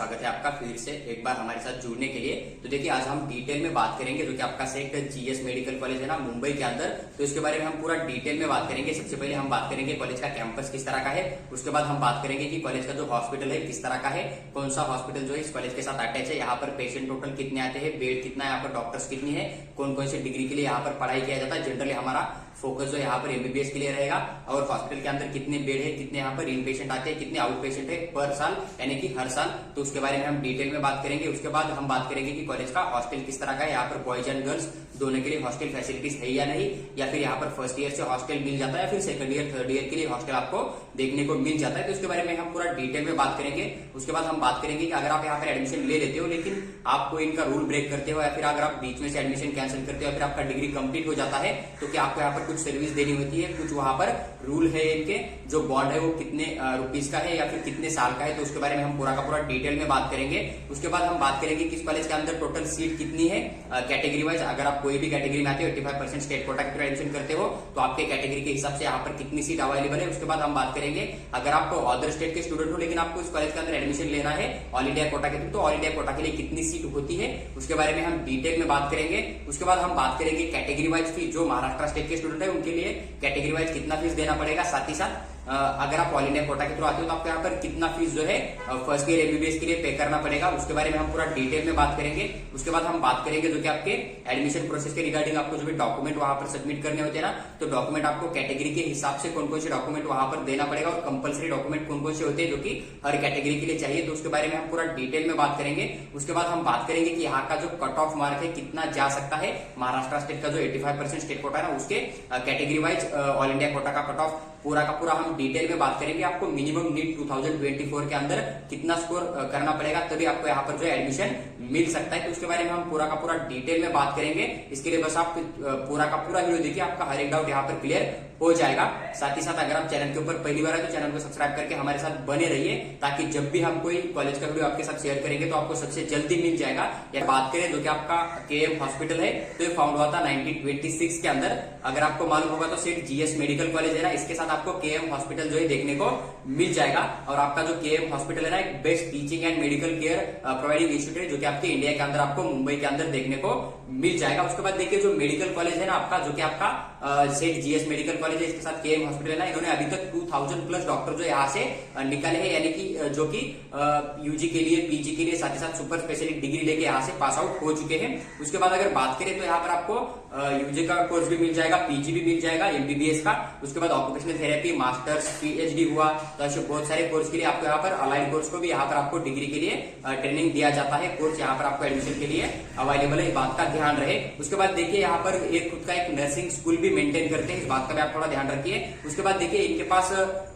स्वागत है आपका फिर से एक बार हमारे साथ जुड़ने के लिए। तो देखिए आज हम डिटेल में बात करेंगे जो कि आपका सेक्ट जीएस मेडिकल कॉलेज है ना मुंबई के अंदर, तो इसके बारे में हम पूरा डिटेल में बात करेंगे। सबसे पहले हम बात करेंगे कॉलेज का कैंपस किस तरह का है, उसके बाद हम बात करेंगे कि कॉलेज का जो हॉस्पिटल है किस तरह का है, कौन सा हॉस्पिटल जो है इस कॉलेज के साथ अटैच है, यहाँ पर पेशेंट टोटल कितने आते हैं, बेड कितना है, यहाँ पर डॉक्टर्स कितनी है, कौन कौन सी डिग्री के लिए यहाँ पर पढ़ाई किया जाता है। जनरली हमारा फोकस जो यहाँ पर एमबीबीएस के लिए रहेगा और हॉस्पिटल के अंदर कितने बेड है, कितने यहाँ पर इन पेशेंट आते हैं, कितने आउट पेशेंट है पर साल यानी कि हर साल, तो उसके बारे में हम डिटेल में बात करेंगे। उसके बाद हम बात करेंगे कि कॉलेज का हॉस्टल किस तरह का है, यहाँ पर बॉयज एंड गर्ल्स दोनों के लिए हॉस्टल फैसिलिटीज है या नहीं, या फिर यहाँ पर फर्स्ट ईयर से हॉस्टल मिल जाता है, फिर सेकंड ईयर थर्ड ईयर के लिए हॉस्टल आपको देखने को मिल जाता है। तो उसके बारे में हम पूरा डिटेल में बात करेंगे। उसके बाद हम बात करेंगे कि अगर आप यहाँ पर एडमिशन ले लेते हो लेकिन आपको इनका रूल ब्रेक करते हो, या फिर अगर आप बीच में से एडमिशन कैंसिल करते हो, या फिर आपका डिग्री कंप्लीट हो जाता है, तो क्या आपको यहाँ पर कुछ सर्विस देनी होती है, कुछ वहां पर रूल है इनके, जो बॉन्ड है वो कितने रुपीज का है या फिर कितने साल का है, तो उसके बारे में हम पूरा का पूरा डिटेल में बात करेंगे। उसके बाद हम बात करेंगे कि इस कॉलेज के अंदर टोटल सीट कितनी है कैटेगरी वाइज। अगर आप कोई भी कैटेगरी में आते हो 85% स्टेट कोटा के थ्रू एडमिशन करते हो तो आपके कैटेगरी के हिसाब से यहाँ पर कितनी सीट अवेलेबल है। उसके बाद हम बात करेंगे अगर आप अदर स्टेट के स्टूडेंट हो लेकिन आपको इस कॉलेज के अंदर एडमिशन लेना है ऑल इंडिया कोटा के थ्रू, तो ऑल इंडिया कोटा के लिए कितनी सीट होती है उसके बारे में हम डिटेल में बात करेंगे। उसके बाद हम बात करेंगे कैटेगरी वाइज फीस, जो महाराष्ट्र स्टेट के स्टूडेंट है उनके लिए कैटेगरी वाइज कितना फीस देना पड़ेगा, साथ ही साथ अगर आप ऑल इंडिया कोटा के थ्रू आते हो तो आपको यहाँ पर कितना फीस जो है फर्स्ट ईयर एमबीबीएस के लिए पे करना पड़ेगा, उसके बारे में हम पूरा डिटेल में बात करेंगे। उसके बाद हम बात करेंगे जो कि आपके एडमिशन प्रोसेस के रिगार्डिंग आपको जो भी डॉक्यूमेंट वहां पर सबमिट करने होते हैं ना, तो डॉक्यूमेंट आपको कैटेगरी के हिसाब से कौन कौन से डॉक्यूमेंट वहां पर देना पड़ेगा और कंपल्सरी डॉक्यूमेंट कौन कौन से होते हैं जो कि हर कैटेगरी के लिए चाहिए, तो उसके बारे में हम पूरा डिटेल में बात करेंगे। उसके बाद हम बात करेंगे कि यहाँ का जो कट ऑफ मार्क है कितना जा सकता है, महाराष्ट्र स्टेट का जो 85% स्टेट कोटा है ना उसके category wise all India quota का कट ऑफ पूरा का पूरा हम डिटेल में बात करेंगे। आपको मिनिमम नीट 2024 के अंदर कितना स्कोर करना पड़ेगा तभी आपको यहाँ पर जो एडमिशन मिल सकता है, तो उसके बारे में हम पूरा का पूरा डिटेल में बात करेंगे। इसके लिए बस आप पूरा का पूरा वीडियो देखिए, आपका हर एक डाउट यहाँ पर क्लियर हो जाएगा। साथ ही साथ अगर आप चैनल के ऊपर पहली बार है तो चैनल को सब्सक्राइब करके हमारे साथ बने रहिए, ताकि जब भी हम कोई कॉलेज का वीडियो आपके साथ शेयर करेंगे तो आपको सबसे जल्दी मिल जाएगा। या बात करें जो कि आपका केएम हॉस्पिटल है, तो ये फाउंड हुआ था 1926 के अंदर। अगर आपको मालूम होगा तो सेठ जीएस मेडिकल कॉलेज है ना, इसके साथ आपको केएम हॉस्पिटल जो है देखने को मिल जाएगा। और आपका जो केएम हॉस्पिटल है ना एक best teaching and medical care providing institute है जो कि आपके इंडिया के अंदर आपको मुंबई के अंदर देखने को मिल जाएगा। उसके बाद देखिए जो मेडिकल कॉलेज है ना आपका, जो कि आपका सेठ जीएस मेडिकल कॉलेज है, इसके साथ केएम हॉस्पिटल है ना, इन्होंने अभी तक 2000 प्लस डॉक्टर जो यहाँ से निकाले हैं, यानी कि जो कि यूजी के लिए, पीजी के लिए, साथ ही साथ सुपर स्पेशलिस्ट डिग्री लेके यहाँ से पास आउट हो चुके हैं। उसके बाद अगर बात करें तो यहाँ पर आपको यूजी का कोर्स भी मिल जाएगा, पीजी भी मिल जाएगा, एमबीबीएस का। उसके बाद ऑक्यूपेशनल थेरेपी, मास्टर्स, पीएचडी हुआ, तो ऐसे बहुत सारे कोर्स के लिए आपको यहाँ पर अलाइड कोर्स को भी यहाँ पर आपको डिग्री के लिए ट्रेनिंग दिया जाता है। कोर्स यहाँ पर आपको एडमिशन के लिए अवेलेबल है, इस बात का ध्यान रहे। उसके बाद देखिए यहाँ पर एक खुद का एक नर्सिंग स्कूल भी मेंटेन करते हैं, इस बात का भी आप थोड़ा ध्यान रखिए। उसके बाद देखिए इनके पास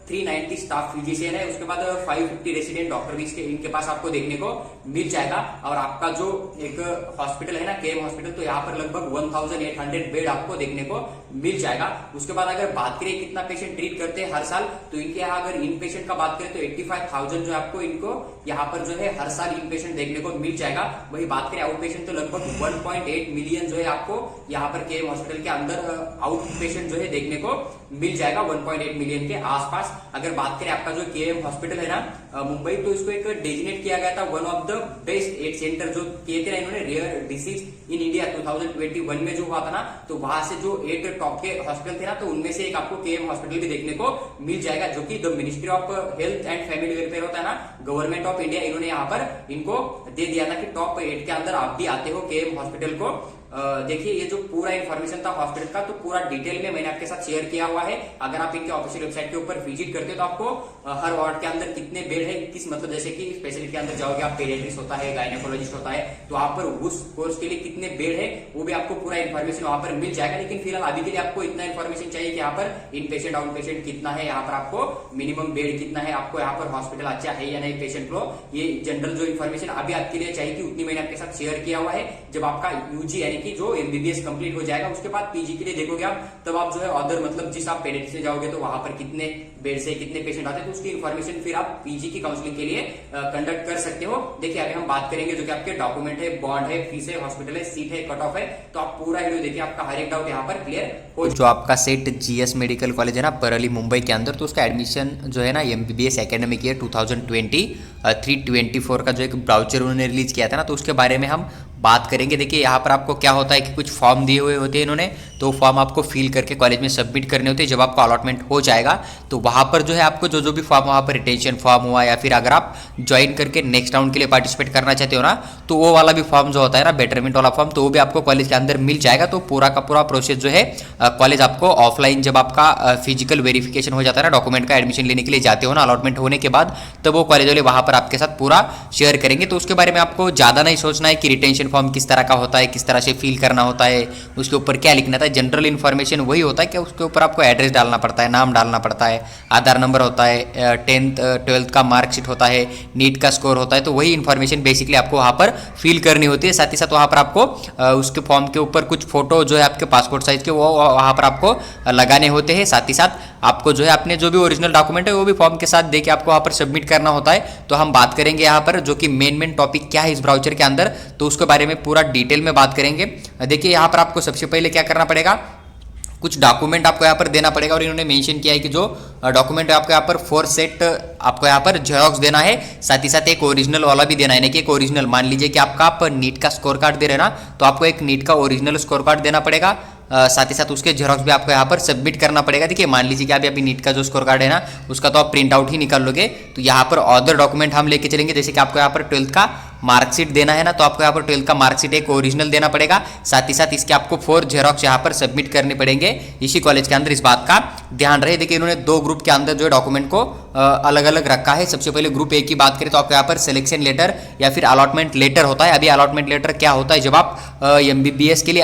390 स्टाफ फिजिशियन है, उसके बाद 550 रेसिडेंट डॉक्टर भी इनके पास आपको देखने को मिल जाएगा। और आपका जो एक हॉस्पिटल है ना केएम हॉस्पिटल, तो यहाँ पर लगभग 1800 बेड आपको देखने को मिल जाएगा। उसके बाद अगर बात करें कितना पेशेंट ट्रीट करते हैं हर साल, तो इनके यहाँ अगर इन पेशेंट का बात करें तो 85,000 जो आपको इनको यहाँ पर जो है हर साल इन पेशेंट देखने को मिल जाएगा। वही बात करें आउट पेशेंट तो लगभग 1.8 मिलियन जो है आपको यहाँ पर केएम हॉस्पिटल के अंदर आउट पेशेंट जो है देखने को मिल जाएगा, 1.8 मिलियन के आसपास। अगर बात करें आपका जो केएम हॉस्पिटल है ना मुंबई, तो इसको एक डेजिग्नेट किया गया था one of the best 8 centre जो किए थे ना इन्होंने रेयर डिसीज इन इंडिया 2021 में जो हुआ था ना, तो वहां से जो 8 टॉप के हॉस्पिटल थे ना, तो उनमें से एक आपको केएम हॉस्पिटल भी देखने को मिल जाएगा, जो कि the ministry of health and family welfare होता है ना, गवर्नमेंट ऑफ इंडिया, इन्होंने यहाँ पर इनको दे दिया था कि टॉप 8 के अंदर आप भी आते हो केएम हॉस्पिटल को। देखिए ये जो पूरा इन्फॉर्मेशन था हॉस्पिटल का, तो पूरा डिटेल में मैंने आपके साथ शेयर किया हुआ है। अगर आप इनके ऑफिशियल वेबसाइट के ऊपर विजिट करते हो तो आपको हर वार्ड के अंदर कितने बेड है, किस मतलब जैसे कि स्पेशलिस्ट के अंदर जाओगे आप, पेडियाट्रिस्ट होता है, गायनेकोलॉजिस्ट होता है, तो वहां पर उस कोर्स के लिए कितने बेड है वो भी आपको पूरा इन्फॉर्मेशन वहां पर मिल जाएगा। लेकिन फिलहाल अभी के लिए आपको इतना इन्फॉर्मेशन चाहिए कि यहाँ पर इन पेशेंट आउट पेशेंट कितना है, यहाँ पर आपको मिनिमम बेड कितना है, आपको यहाँ पर हॉस्पिटल अच्छा है या नहीं पेशेंट को, ये जनरल जो इन्फॉर्मेशन अभी आपके लिए चाहिए थी उतनी मैंने आपके साथ शेयर किया हुआ है। जब आपका यूजी यानी कि जो एमबीबीएस कंप्लीट हो जाएगा उसके बाद पीजी के लिए देखोगे आप, तब आप जो है अदर मतलब जिस आप पेडिट्री से जाओगे तो वहां पर कितने बेड से कितने पेशेंट आते हैं, तो उसकी इन्फॉर्मेशन फिर आप पीजी की काउंसलिंग के लिए कंडक्ट कर सकते हो। देखिए अभी हम बात करेंगे जो कि आपके डॉक्यूमेंट है, बॉन्ड है, फीस है, हॉस्पिटल है, सीट है, कट ऑफ है, तो आप पूरा वीडियो देखिए, आपका हर एक डाउट यहाँ पर क्लियर हो। जो आपका सेट जीएस मेडिकल कॉलेज है ना परली मुंबई के अंदर, तो उसका एडमिशन जो है ना एमबीबीएस एकेडमिक ईयर 2023-24 का जो एक ब्राउचर उन्होंने रिलीज किया था ना, तो उसके बारे में हम बात करेंगे। देखिए यहाँ पर आपको क्या होता है कि कुछ फॉर्म दिए हुए होते हैं इन्होंने, तो फॉर्म आपको फिल करके कॉलेज में सबमिट करने होते हैं। जब आपका अलॉटमेंट हो जाएगा तो वहाँ पर जो है आपको जो भी फॉर्म, वहाँ पर रिटेंशन फॉर्म हुआ या फिर अगर आप ज्वाइन करके नेक्स्ट राउंड के लिए पार्टिसिपेट करना चाहते हो ना, तो वो वाला भी फॉर्म जो होता है ना बेटरमेंट वाला फॉर्म, तो वो भी आपको कॉलेज के अंदर मिल जाएगा। तो पूरा का पूरा प्रोसेस जो है कॉलेज आपको ऑफलाइन जब आपका फिजिकल वेरिफिकेशन हो जाता है ना, डॉक्यूमेंट का एडमिशन लेने के लिए जाते हो ना अलॉटमेंट होने के बाद, तब वो कॉलेज वाले वहाँ पर आपके साथ पूरा शेयर करेंगे। तो उसके बारे में आपको ज़्यादा नहीं सोचना है कि रिटेंशन फॉर्म किस तरह का होता है, किस तरह से फिल करना होता है, उसके ऊपर क्या लिखना था। जनरल इन्फॉर्मेशन वही होता है कि उसके ऊपर आपको एड्रेस डालना पड़ता है, नाम डालना पड़ता है, आधार नंबर होता है, 10th 12th का मार्कशीट होता है, नीट का स्कोर होता है, तो वही इन्फॉर्मेशन बेसिकली आपको वहाँ पर फिल करनी होती है। साथ ही साथ वहाँ पर आपको उसके फॉर्म के ऊपर कुछ फोटो जो है आपके पासपोर्ट साइज के वो वहाँ पर आपको लगाने होते हैं। साथ ही साथ आपको जो है अपने जो भी ओरिजिनल डॉक्यूमेंट है वो भी फॉर्म के साथ देके आपको वहाँ पर सबमिट करना होता है। तो हम बात करेंगे यहाँ पर जो कि मेन टॉपिक क्या है इस ब्राउचर के अंदर, तो उसके बारे में पूरा डिटेल में बात करेंगे। देखिए यहाँ पर आपको सबसे पहले क्या करना पड़ेगा, कुछ डॉक्यूमेंट आपको यहाँ पर देना पड़ेगा, और इन्होंने मेंशन किया है कि जो डॉक्यूमेंट है आपको यहाँ पर 4 सेट आपको यहाँ पर जेरोक्स देना है, साथ ही साथ एक ओरिजिनल वाला भी देना है। यानी कि एक ओरिजिनल, मान लीजिए कि आपका आप नीट का स्कोर कार्ड दे रहे हैं ना, तो आपको एक नीट का ओरिजिनल स्कोर कार्ड देना पड़ेगा। साथ ही साथ उसके जेरोक्स भी आपको यहाँ पर सबमिट करना पड़ेगा। देखिए मान लीजिए कि अभी नीट का जो स्कोर कार्ड है ना, उसका तो आप प्रिंट आउट ही निकाल लोगे, तो यहाँ पर अदर डॉक्यूमेंट हम लेके चलेंगे। जैसे कि आपको यहाँ पर 12th का मार्कशीट देना है ना, तो आपको यहाँ पर 12th का मार्कशीट एक ओरिजिनल देना पड़ेगा। साथ ही साथ इसके आपको 4 जेरोक्स यहाँ पर सबमिट करने पड़ेंगे इसी कॉलेज के अंदर, इस बात का ध्यान रहे। देखिए इन्होंने 2 ग्रुप के अंदर जो है डॉक्यूमेंट को अलग अलग रखा है। सबसे पहले ग्रुप ए की बात करें तो आपको यहाँ पर सिलेक्शन लेटर या फिर अलॉटमेंट लेटर होता है। अभी अलॉटमेंट लेटर क्या होता है, जब आप एमबीबीएस के लिए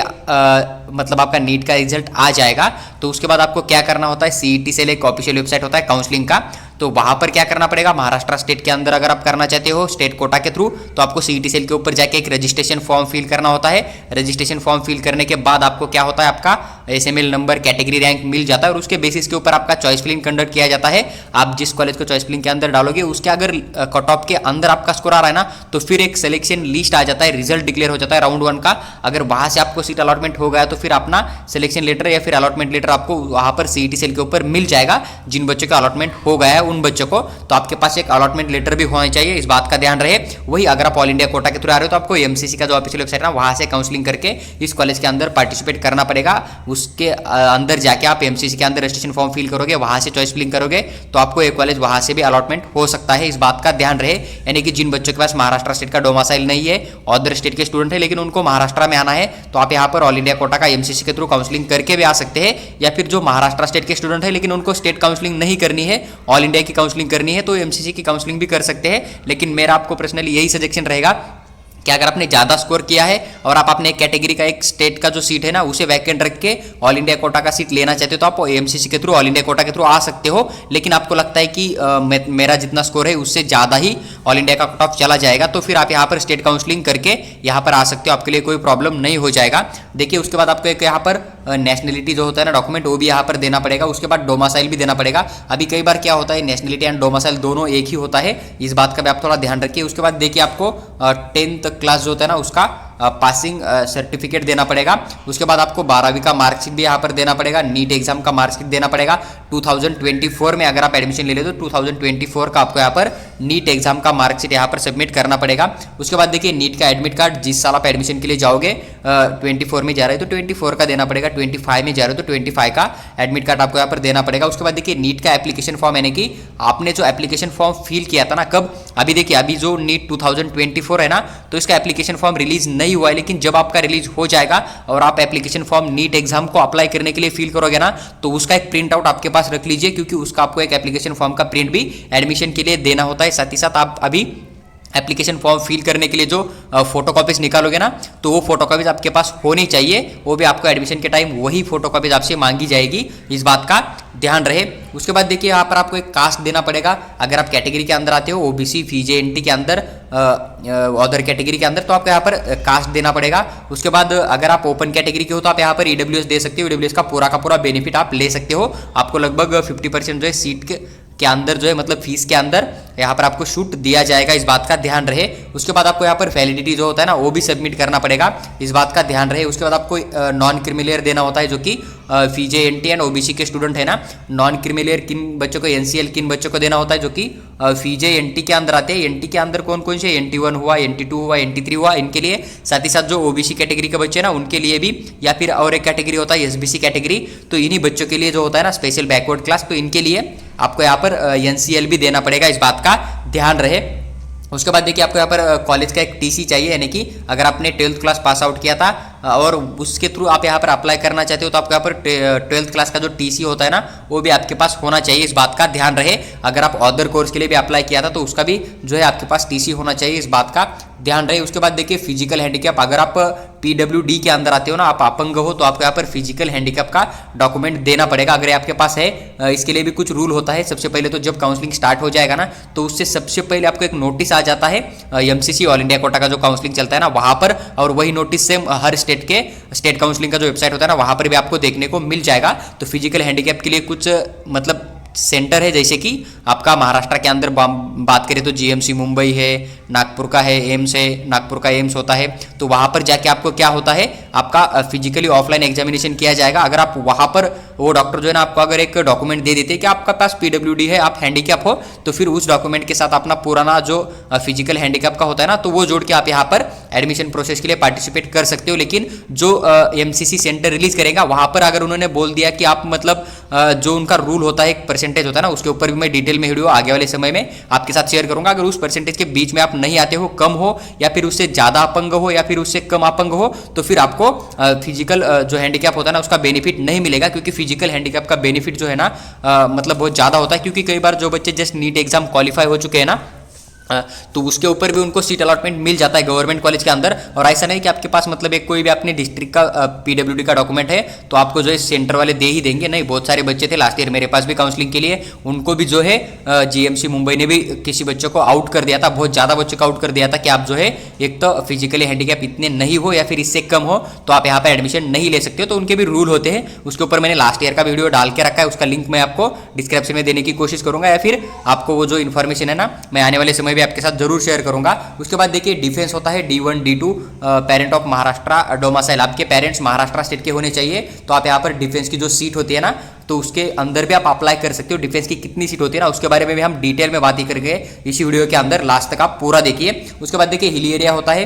मतलब आपका नीट का रिजल्ट आ जाएगा तो उसके बाद आपको क्या करना होता है, सीईटी सेल एक ऑफिशियल वेबसाइट होता है काउंसलिंग का, तो वहां पर क्या करना पड़ेगा, महाराष्ट्र स्टेट के अंदर अगर आप करना चाहते हो स्टेट कोटा के थ्रू, तो आपको सीईटी सेल के ऊपर जाके एक रजिस्ट्रेशन फॉर्म फिल करना होता है। रजिस्ट्रेशन फॉर्म फिल करने के बाद आपको क्या होता है, आपका एसएमएल नंबर, कैटेगरी रैंक मिल जाता है, और उसके बेसिस के ऊपर आपका चॉइस फिलिंग कंडक्ट किया जाता है। आप जिस कॉलेज को चॉइस फिलिंग के अंदर डालोगे उसके अगर कट ऑफ के अंदर आपका स्कोर आ रहा है ना, तो फिर एक सिलेक्शन लिस्ट आ जाता है, रिजल्ट डिक्लेयर हो जाता है राउंड 1 का। अगर वहां से आपको सीट अलॉटमेंट हो गया तो फिर अपना सिलेक्शन लेटर या फिर अलॉटमेंट लेटर आपको वहां पर सीईटी सेल के ऊपर मिल जाएगा। जिन बच्चों का अलॉटमेंट हो गया है उन बच्चों को, तो आपके पास एक अलॉटमेंट लेटर भी होना चाहिए, इस बात का ध्यान रहे। वही अगर आप ऑल इंडिया कोटा के थ्रू आ रहे हो तो आपको एमसीसी का जो ऑफिशियल वेबसाइट है ना, वहां से काउंसलिंग करके इस कॉलेज के अंदर पार्टिसिपेट करना पड़ेगा। उसके अंदर जाके आप एमसीसी के अंदर रजिस्ट्रेशन फॉर्म फिल करोगे, वहां से चॉइस फिलिंग करोगे, तो आपको एक कॉलेज वहां से भी अलॉटमेंट हो सकता है, इस बात का ध्यान रहे। यानी कि जिन बच्चों के पास महाराष्ट्र स्टेट का डोमासाइल नहीं है, अदर स्टेट के स्टूडेंट है लेकिन उनको महाराष्ट्र में आना है, तो आप यहाँ पर ऑल इंडिया कोटा का एमसीसी के थ्रू काउंसलिंग करके भी आ सकते हैं। या फिर जो महाराष्ट्र स्टेट के स्टूडेंट है लेकिन उनको स्टेट काउंसलिंग नहीं करनी है, ऑल इंडिया की काउंसलिंग करनी है, तो एमसीसी की काउंसलिंग भी कर सकते हैं। लेकिन मेरा आपको पर्सनली यही सजेशन रहेगा कि अगर आपने ज़्यादा स्कोर किया है और आप अपने कैटेगरी का एक स्टेट का जो सीट है ना उसे वैकेंट रख के ऑल इंडिया कोटा का सीट लेना चाहते हो, तो आप एमसीसी के थ्रू ऑल इंडिया कोटा के थ्रू आ सकते हो। लेकिन आपको लगता है कि मेरा जितना स्कोर है उससे ज़्यादा ही ऑल इंडिया का कट ऑफ चला जाएगा, तो फिर आप यहाँ पर स्टेट काउंसलिंग करके यहाँ पर आ सकते हो, आपके लिए कोई प्रॉब्लम नहीं हो जाएगा। देखिए उसके बाद आपको एक यहाँ पर नेशनलिटी जो होता है ना डॉक्यूमेंट, वो भी यहाँ पर देना पड़ेगा। उसके बाद डोमासाइल भी देना पड़ेगा। अभी कई बार क्या होता है, नेशनलिटी एंड डोमासाइल दोनों एक ही होता है, इस बात का भी आप थोड़ा ध्यान रखिए। उसके बाद देखिए आपको 10th क्लास जो होता है ना उसका पासिंग सर्टिफिकेट देना पड़ेगा। उसके बाद आपको 12वीं का मार्कशीट भी यहाँ पर देना पड़ेगा, नीट एग्जाम का मार्कशीट देना पड़ेगा। 2024 में अगर आप एडमिशन ले ले तो 2024 का आपको यहाँ पर नीट एग्जाम का मार्कशीट यहाँ पर सबमिट करना पड़ेगा। उसके बाद देखिए नीट का एडमिट कार्ड, जिस साल आप एडमिशन के लिए जाओगे 24 में जा रहे हो तो 24 का देना पड़ेगा, 25 में जा रहे हो तो 25 का एडमिट कार्ड आपको यहाँ पर देना पड़ेगा। उसके बाद देखिए नीट का एप्लीकेशन फॉर्म, यानी कि आपने जो एप्लीकेशन फॉर्म फिल किया था ना, कब, अभी देखिए अभी जो नीट 2024 है ना, तो इसका एप्लीकेशन फॉर्म रिलीज नहीं हुआ है, लेकिन जब आपका रिलीज हो जाएगा और आप एप्लीकेशन फॉर्म नीट एग्जाम को अप्लाई करने के लिए फिल करोगे ना, तो उसका एक प्रिंट आउट आपके पास रख लीजिए, क्योंकि उसका आपको एक एप्लीकेशन फॉर्म का प्रिंट भी एडमिशन के लिए देना होता है। साथ ही साथ आप अभी एप्लीकेशन फॉर्म फिल करने के लिए जो फोटोकॉपीज निकालोगे ना, तो वो फोटोकॉपीज आपके पास होनी चाहिए। वो भी आपको एडमिशन के टाइम वही फोटोकॉपीज आपसे मांगी जाएगी, इस बात का ध्यान रहे। उसके बाद देखिए यहाँ पर आपको एक कास्ट देना पड़ेगा। अगर आप कैटेगरी के अंदर आते हो, ओबीसी, फीजे, एनटी के अंदर, अदर कैटेगरी के अंदर, तो आपको यहाँ पर कास्ट देना पड़ेगा। उसके बाद अगर आप ओपन कैटेगरी के हो तो आप यहाँ पर ईडब्ल्यूएस दे सकते हो। ईडब्ल्यूएस का पूरा बेनिफिट आप ले सकते हो। आपको लगभग 50% जो है सीट के अंदर जो है, मतलब फीस के अंदर यहाँ पर आपको छूट दिया जाएगा, इस बात का ध्यान रहे। उसके बाद आपको यहाँ पर वैलिडिटी जो होता है ना, वो भी सबमिट करना पड़ेगा, इस बात का ध्यान रहे। उसके बाद आपको नॉन क्रिमिलियर देना होता है, जो कि फीजे, एनटी एंड ओबीसी के स्टूडेंट है ना। नॉन क्रिमिलियर किन बच्चों को, एनसीएल किन बच्चों को देना होता है, जो कि फीजे, एनटी के अंदर आते हैं। एनटी के अंदर कौन कौन से, NT1 हुआ, NT2 हुआ, NT3 हुआ, इनके लिए। साथ ही साथ जो ओबीसी कैटेगरी के बच्चे हैं ना, उनके लिए भी, या फिर और एक कैटेगरी होता है एसबीसी कैटेगरी, तो इन्हीं बच्चों के लिए जो होता है ना स्पेशल बैकवर्ड क्लास, तो इनके लिए आपको यहाँ पर एनसीएल भी देना पड़ेगा, इस बात का ध्यान रहे। उसके बाद देखिए आपको यहाँ पर कॉलेज का एक टीसी चाहिए, यानी कि अगर आपने 12th क्लास पास आउट किया था और उसके थ्रू आप यहाँ पर अप्लाई करना चाहते हो, तो आपको यहाँ पर 12th क्लास का जो टीसी होता है ना, वो भी आपके पास होना चाहिए, इस बात का ध्यान रहे। अगर आप अदर कोर्स के लिए भी अप्लाई किया था तो उसका भी जो है आपके पास टीसी होना चाहिए, इस बात का ध्यान रहे। उसके बाद देखिए फिजिकल हैंडीकैप, अगर आप पीडब्ल्यूडी के अंदर आते हो ना, आप अपंग हो, तो आपको यहाँ पर फिजिकल हैंडीकैप का डॉक्यूमेंट देना पड़ेगा, अगर आपके पास है। इसके लिए भी कुछ रूल होता है। सबसे पहले तो जब काउंसलिंग स्टार्ट हो जाएगा ना, तो उससे सबसे पहले आपको एक नोटिस आ जाता है एमसीसी, ऑल इंडिया कोटा का जो काउंसलिंग चलता है ना, वहां पर, और वही नोटिस से हर स्टेट काउंसलिंग का जो वेबसाइट होता है ना, वहां पर भी आपको देखने को मिल जाएगा। तो फिजिकल हैंडीकैप के लिए कुछ मतलब सेंटर है, जैसे कि आपका महाराष्ट्र के अंदर बात करें तो जीएमसी मुंबई है, नागपुर का है एम्स है, नागपुर का एम्स होता है, तो वहां पर जाके आपको क्या होता है, आपका फिजिकली ऑफलाइन एग्जामिनेशन किया जाएगा। अगर आप वहां पर, वो डॉक्टर जो है ना आपको अगर एक डॉक्यूमेंट दे देते हैं कि आपका पास पीडब्ल्यूडी है, आप हैंडीकैप हो, तो फिर उस डॉक्यूमेंट के साथ अपना पुराना जो फिजिकल हैंडीकैप का होता है ना, तो वो जोड़ के आप यहाँ पर एडमिशन प्रोसेस के लिए पार्टिसिपेट कर सकते हो। लेकिन जो एमसीसी सेंटर रिलीज करेगा, वहां पर अगर उन्होंने बोल दिया कि आप मतलब जो उनका रूल होता है, एक परसेंटेज होता है ना, उसके ऊपर भी मैं डिटेल में वीडियो आगे वाले समय में आपके साथ शेयर करूंगा। अगर उस परसेंटेज के बीच में आप नहीं आते हो, कम हो, या फिर उससे ज्यादा अपंग हो, या फिर उससे कम अपंग हो, तो फिर आपको फिजिकल जो हैंडीकैप होता है ना, उसका बेनिफिट नहीं मिलेगा, क्योंकि फिजिकल हैंडीकैप का बेनिफिट जो है ना मतलब बहुत ज्यादा होता है। क्योंकि कई बार जो बच्चे जस्ट नीट एग्जाम क्वालिफाई हो चुके हैं ना, तो उसके ऊपर भी उनको सीट अलॉटमेंट मिल जाता है गवर्नमेंट कॉलेज के अंदर। और ऐसा नहीं कि आपके पास मतलब एक कोई भी अपने डिस्ट्रिक्ट का पीडब्ल्यूडी का डॉक्यूमेंट है तो आपको जो है सेंटर वाले दे ही देंगे, नहीं। बहुत सारे बच्चे थे लास्ट ईयर मेरे पास भी काउंसलिंग के लिए, उनको भी जो है जीएमसी मुंबई ने भी किसी बच्चों को आउट कर दिया था, बहुत ज़्यादा बच्चों को आउट कर दिया था कि आप जो है एक तो फिजिकली हैंडीकैप इतने नहीं हो या फिर इससे कम हो तो आप यहाँ पर एडमिशन नहीं ले सकते हो। तो उनके भी रूल होते हैं, उसके ऊपर मैंने लास्ट ईयर का वीडियो डाल के रखा है, उसका लिंक मैं आपको डिस्क्रिप्शन में देने की कोशिश करूंगा, या फिर आपको वो जो इन्फॉर्मेशन है ना, मैं आने वाले समय भी आपके साथ जरूर शेयर करूंगा। उसके बाद देखिए डिफेंस होता है D1 D2, parent of Maharashtra domicile, आपके पेरेंट्स महाराष्ट्र स्टेट के होने चाहिए। तो आप यहाँ पर डिफेंस की जो सीट होती है ना, तो उसके अंदर भी आप अप्लाई कर सकते हो। डिफेंस की कितनी सीट होती है ना, उसके बारे में भी हम डिटेल में बात ही करेंगे इसी वीडियो के अंदर, लास्ट तक आप पूरा देखिए। उसके बाद देखिए हिल एरिया होता है,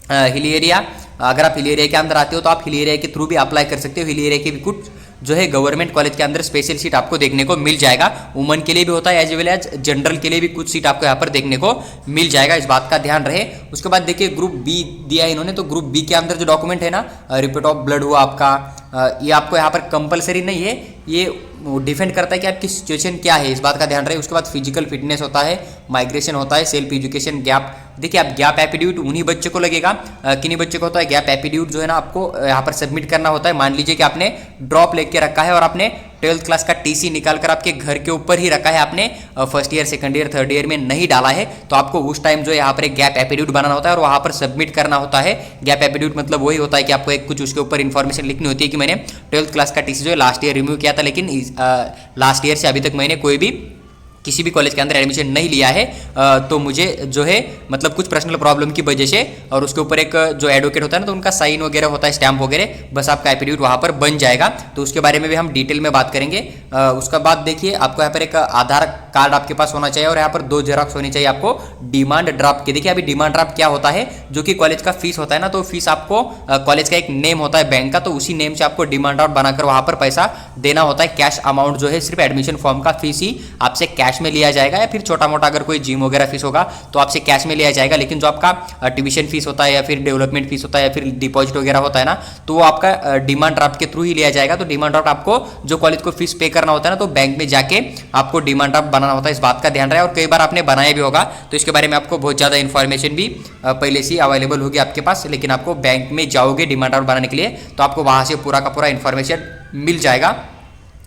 हिल एरिया, अगर आप हिल एरिया के अंदर आते हो तो आप हिल एरिया के थ्रू भी अप्लाई कर सकते हो। हिल एरिया के भी कुछ जो है गवर्नमेंट कॉलेज के अंदर स्पेशल सीट आपको देखने को मिल जाएगा। वुमन के लिए भी होता है, एज वेल एज जनरल के लिए भी कुछ सीट आपको यहाँ पर देखने को मिल जाएगा, इस बात का ध्यान रहे। उसके बाद देखिए ग्रुप बी दिया है इन्होंने, तो ग्रुप बी के अंदर जो डॉक्यूमेंट है ना, रिपोर्ट ऑफ ब्लड हुआ आपका, ये आपको यहाँ पर कंपलसरी नहीं है, ये डिपेंड करता है कि आपकी सिचुएशन क्या है, इस बात का ध्यान रहे। उसके बाद फिजिकल फिटनेस होता है, माइग्रेशन होता है, सेल्फ एजुकेशन, गैप। देखिए आप गैप एप्टीट्यूड उन्हीं बच्चों को लगेगा, किन्हीं बच्चों को होता है गैप एप्टीट्यूड जो है ना, आपको यहाँ पर सबमिट करना होता है। मान लीजिए कि आपने ड्रॉप लेके रखा है और आपने 12th क्लास का टीसी निकालकर आपके घर के ऊपर ही रखा है, आपने first year, second year, third year में नहीं डाला है, तो आपको उस टाइम जो है यहाँ पर एक गैप एप्टीट्यूड बनाना होता है और वहाँ पर सबमिट करना होता है। गैप एप्टीट्यूड मतलब वही होता है कि आपको एक कुछ उसके ऊपर इन्फॉर्मेशन लिखनी होती है कि मैंने 12th क्लास का टीसी जो है लास्ट ईयर रिमूव किया था, लेकिन लास्ट ईयर से अभी तक मैंने कोई भी किसी भी कॉलेज के अंदर एडमिशन नहीं लिया है, तो मुझे जो है मतलब कुछ पर्सनल प्रॉब्लम की वजह से, और उसके ऊपर एक जो एडवोकेट होता है ना, तो उनका साइन वगैरह होता है, स्टैम्प वगैरह, बस आपका एप्टीट्यूड वहाँ पर बन जाएगा। तो उसके बारे में भी हम डिटेल में बात करेंगे। उसके बाद देखिए आपको यहाँ पर एक आधार कार्ड आपके पास होना चाहिए और यहाँ पर 2 जेरॉक्स होनी चाहिए आपको डिमांड ड्राफ्ट की। देखिए अभी डिमांड ड्राफ्ट क्या होता है, जो कि कॉलेज का फीस होता है ना, तो फीस आपको कॉलेज का एक नेम होता है बैंक का, तो उसी नेम से आपको डिमांड ड्राफ्ट बनाकर वहाँ पर पैसा देना होता है। कैश अमाउंट जो है सिर्फ एडमिशन फॉर्म का फीस ही आपसे कैश में लिया जाएगा, या फिर छोटा मोटा अगर कोई जिम वगैरह फीस होगा तो आपसे कैश में लिया जाएगा। लेकिन जो आपका ट्यूशन फीस होता है या फिर डेवलपमेंट फीस होता है या फिर डिपॉजिट वगैरह होता है ना, तो वो आपका डिमांड ड्राफ्ट के थ्रू ही लिया जाएगा। तो डिमांड ड्राफ्ट आपको जो कॉलेज को फीस पे कर करना होता है ना, तो बैंक में जाके आपको डिमांड ड्राफ्ट बनाना होता है, इस बात का ध्यान रहे। और कई बार आपने बनाया भी होगा, तो इसके बारे में आपको बहुत ज़्यादा इन्फॉर्मेशन भी पहले से ही अवेलेबल होगी आपके पास, लेकिन आपको बैंक में जाओगे डिमांड ड्राफ्ट बनाने के लिए तो आपको वहाँ से पूरा का पूरा इन्फॉर्मेशन मिल जाएगा।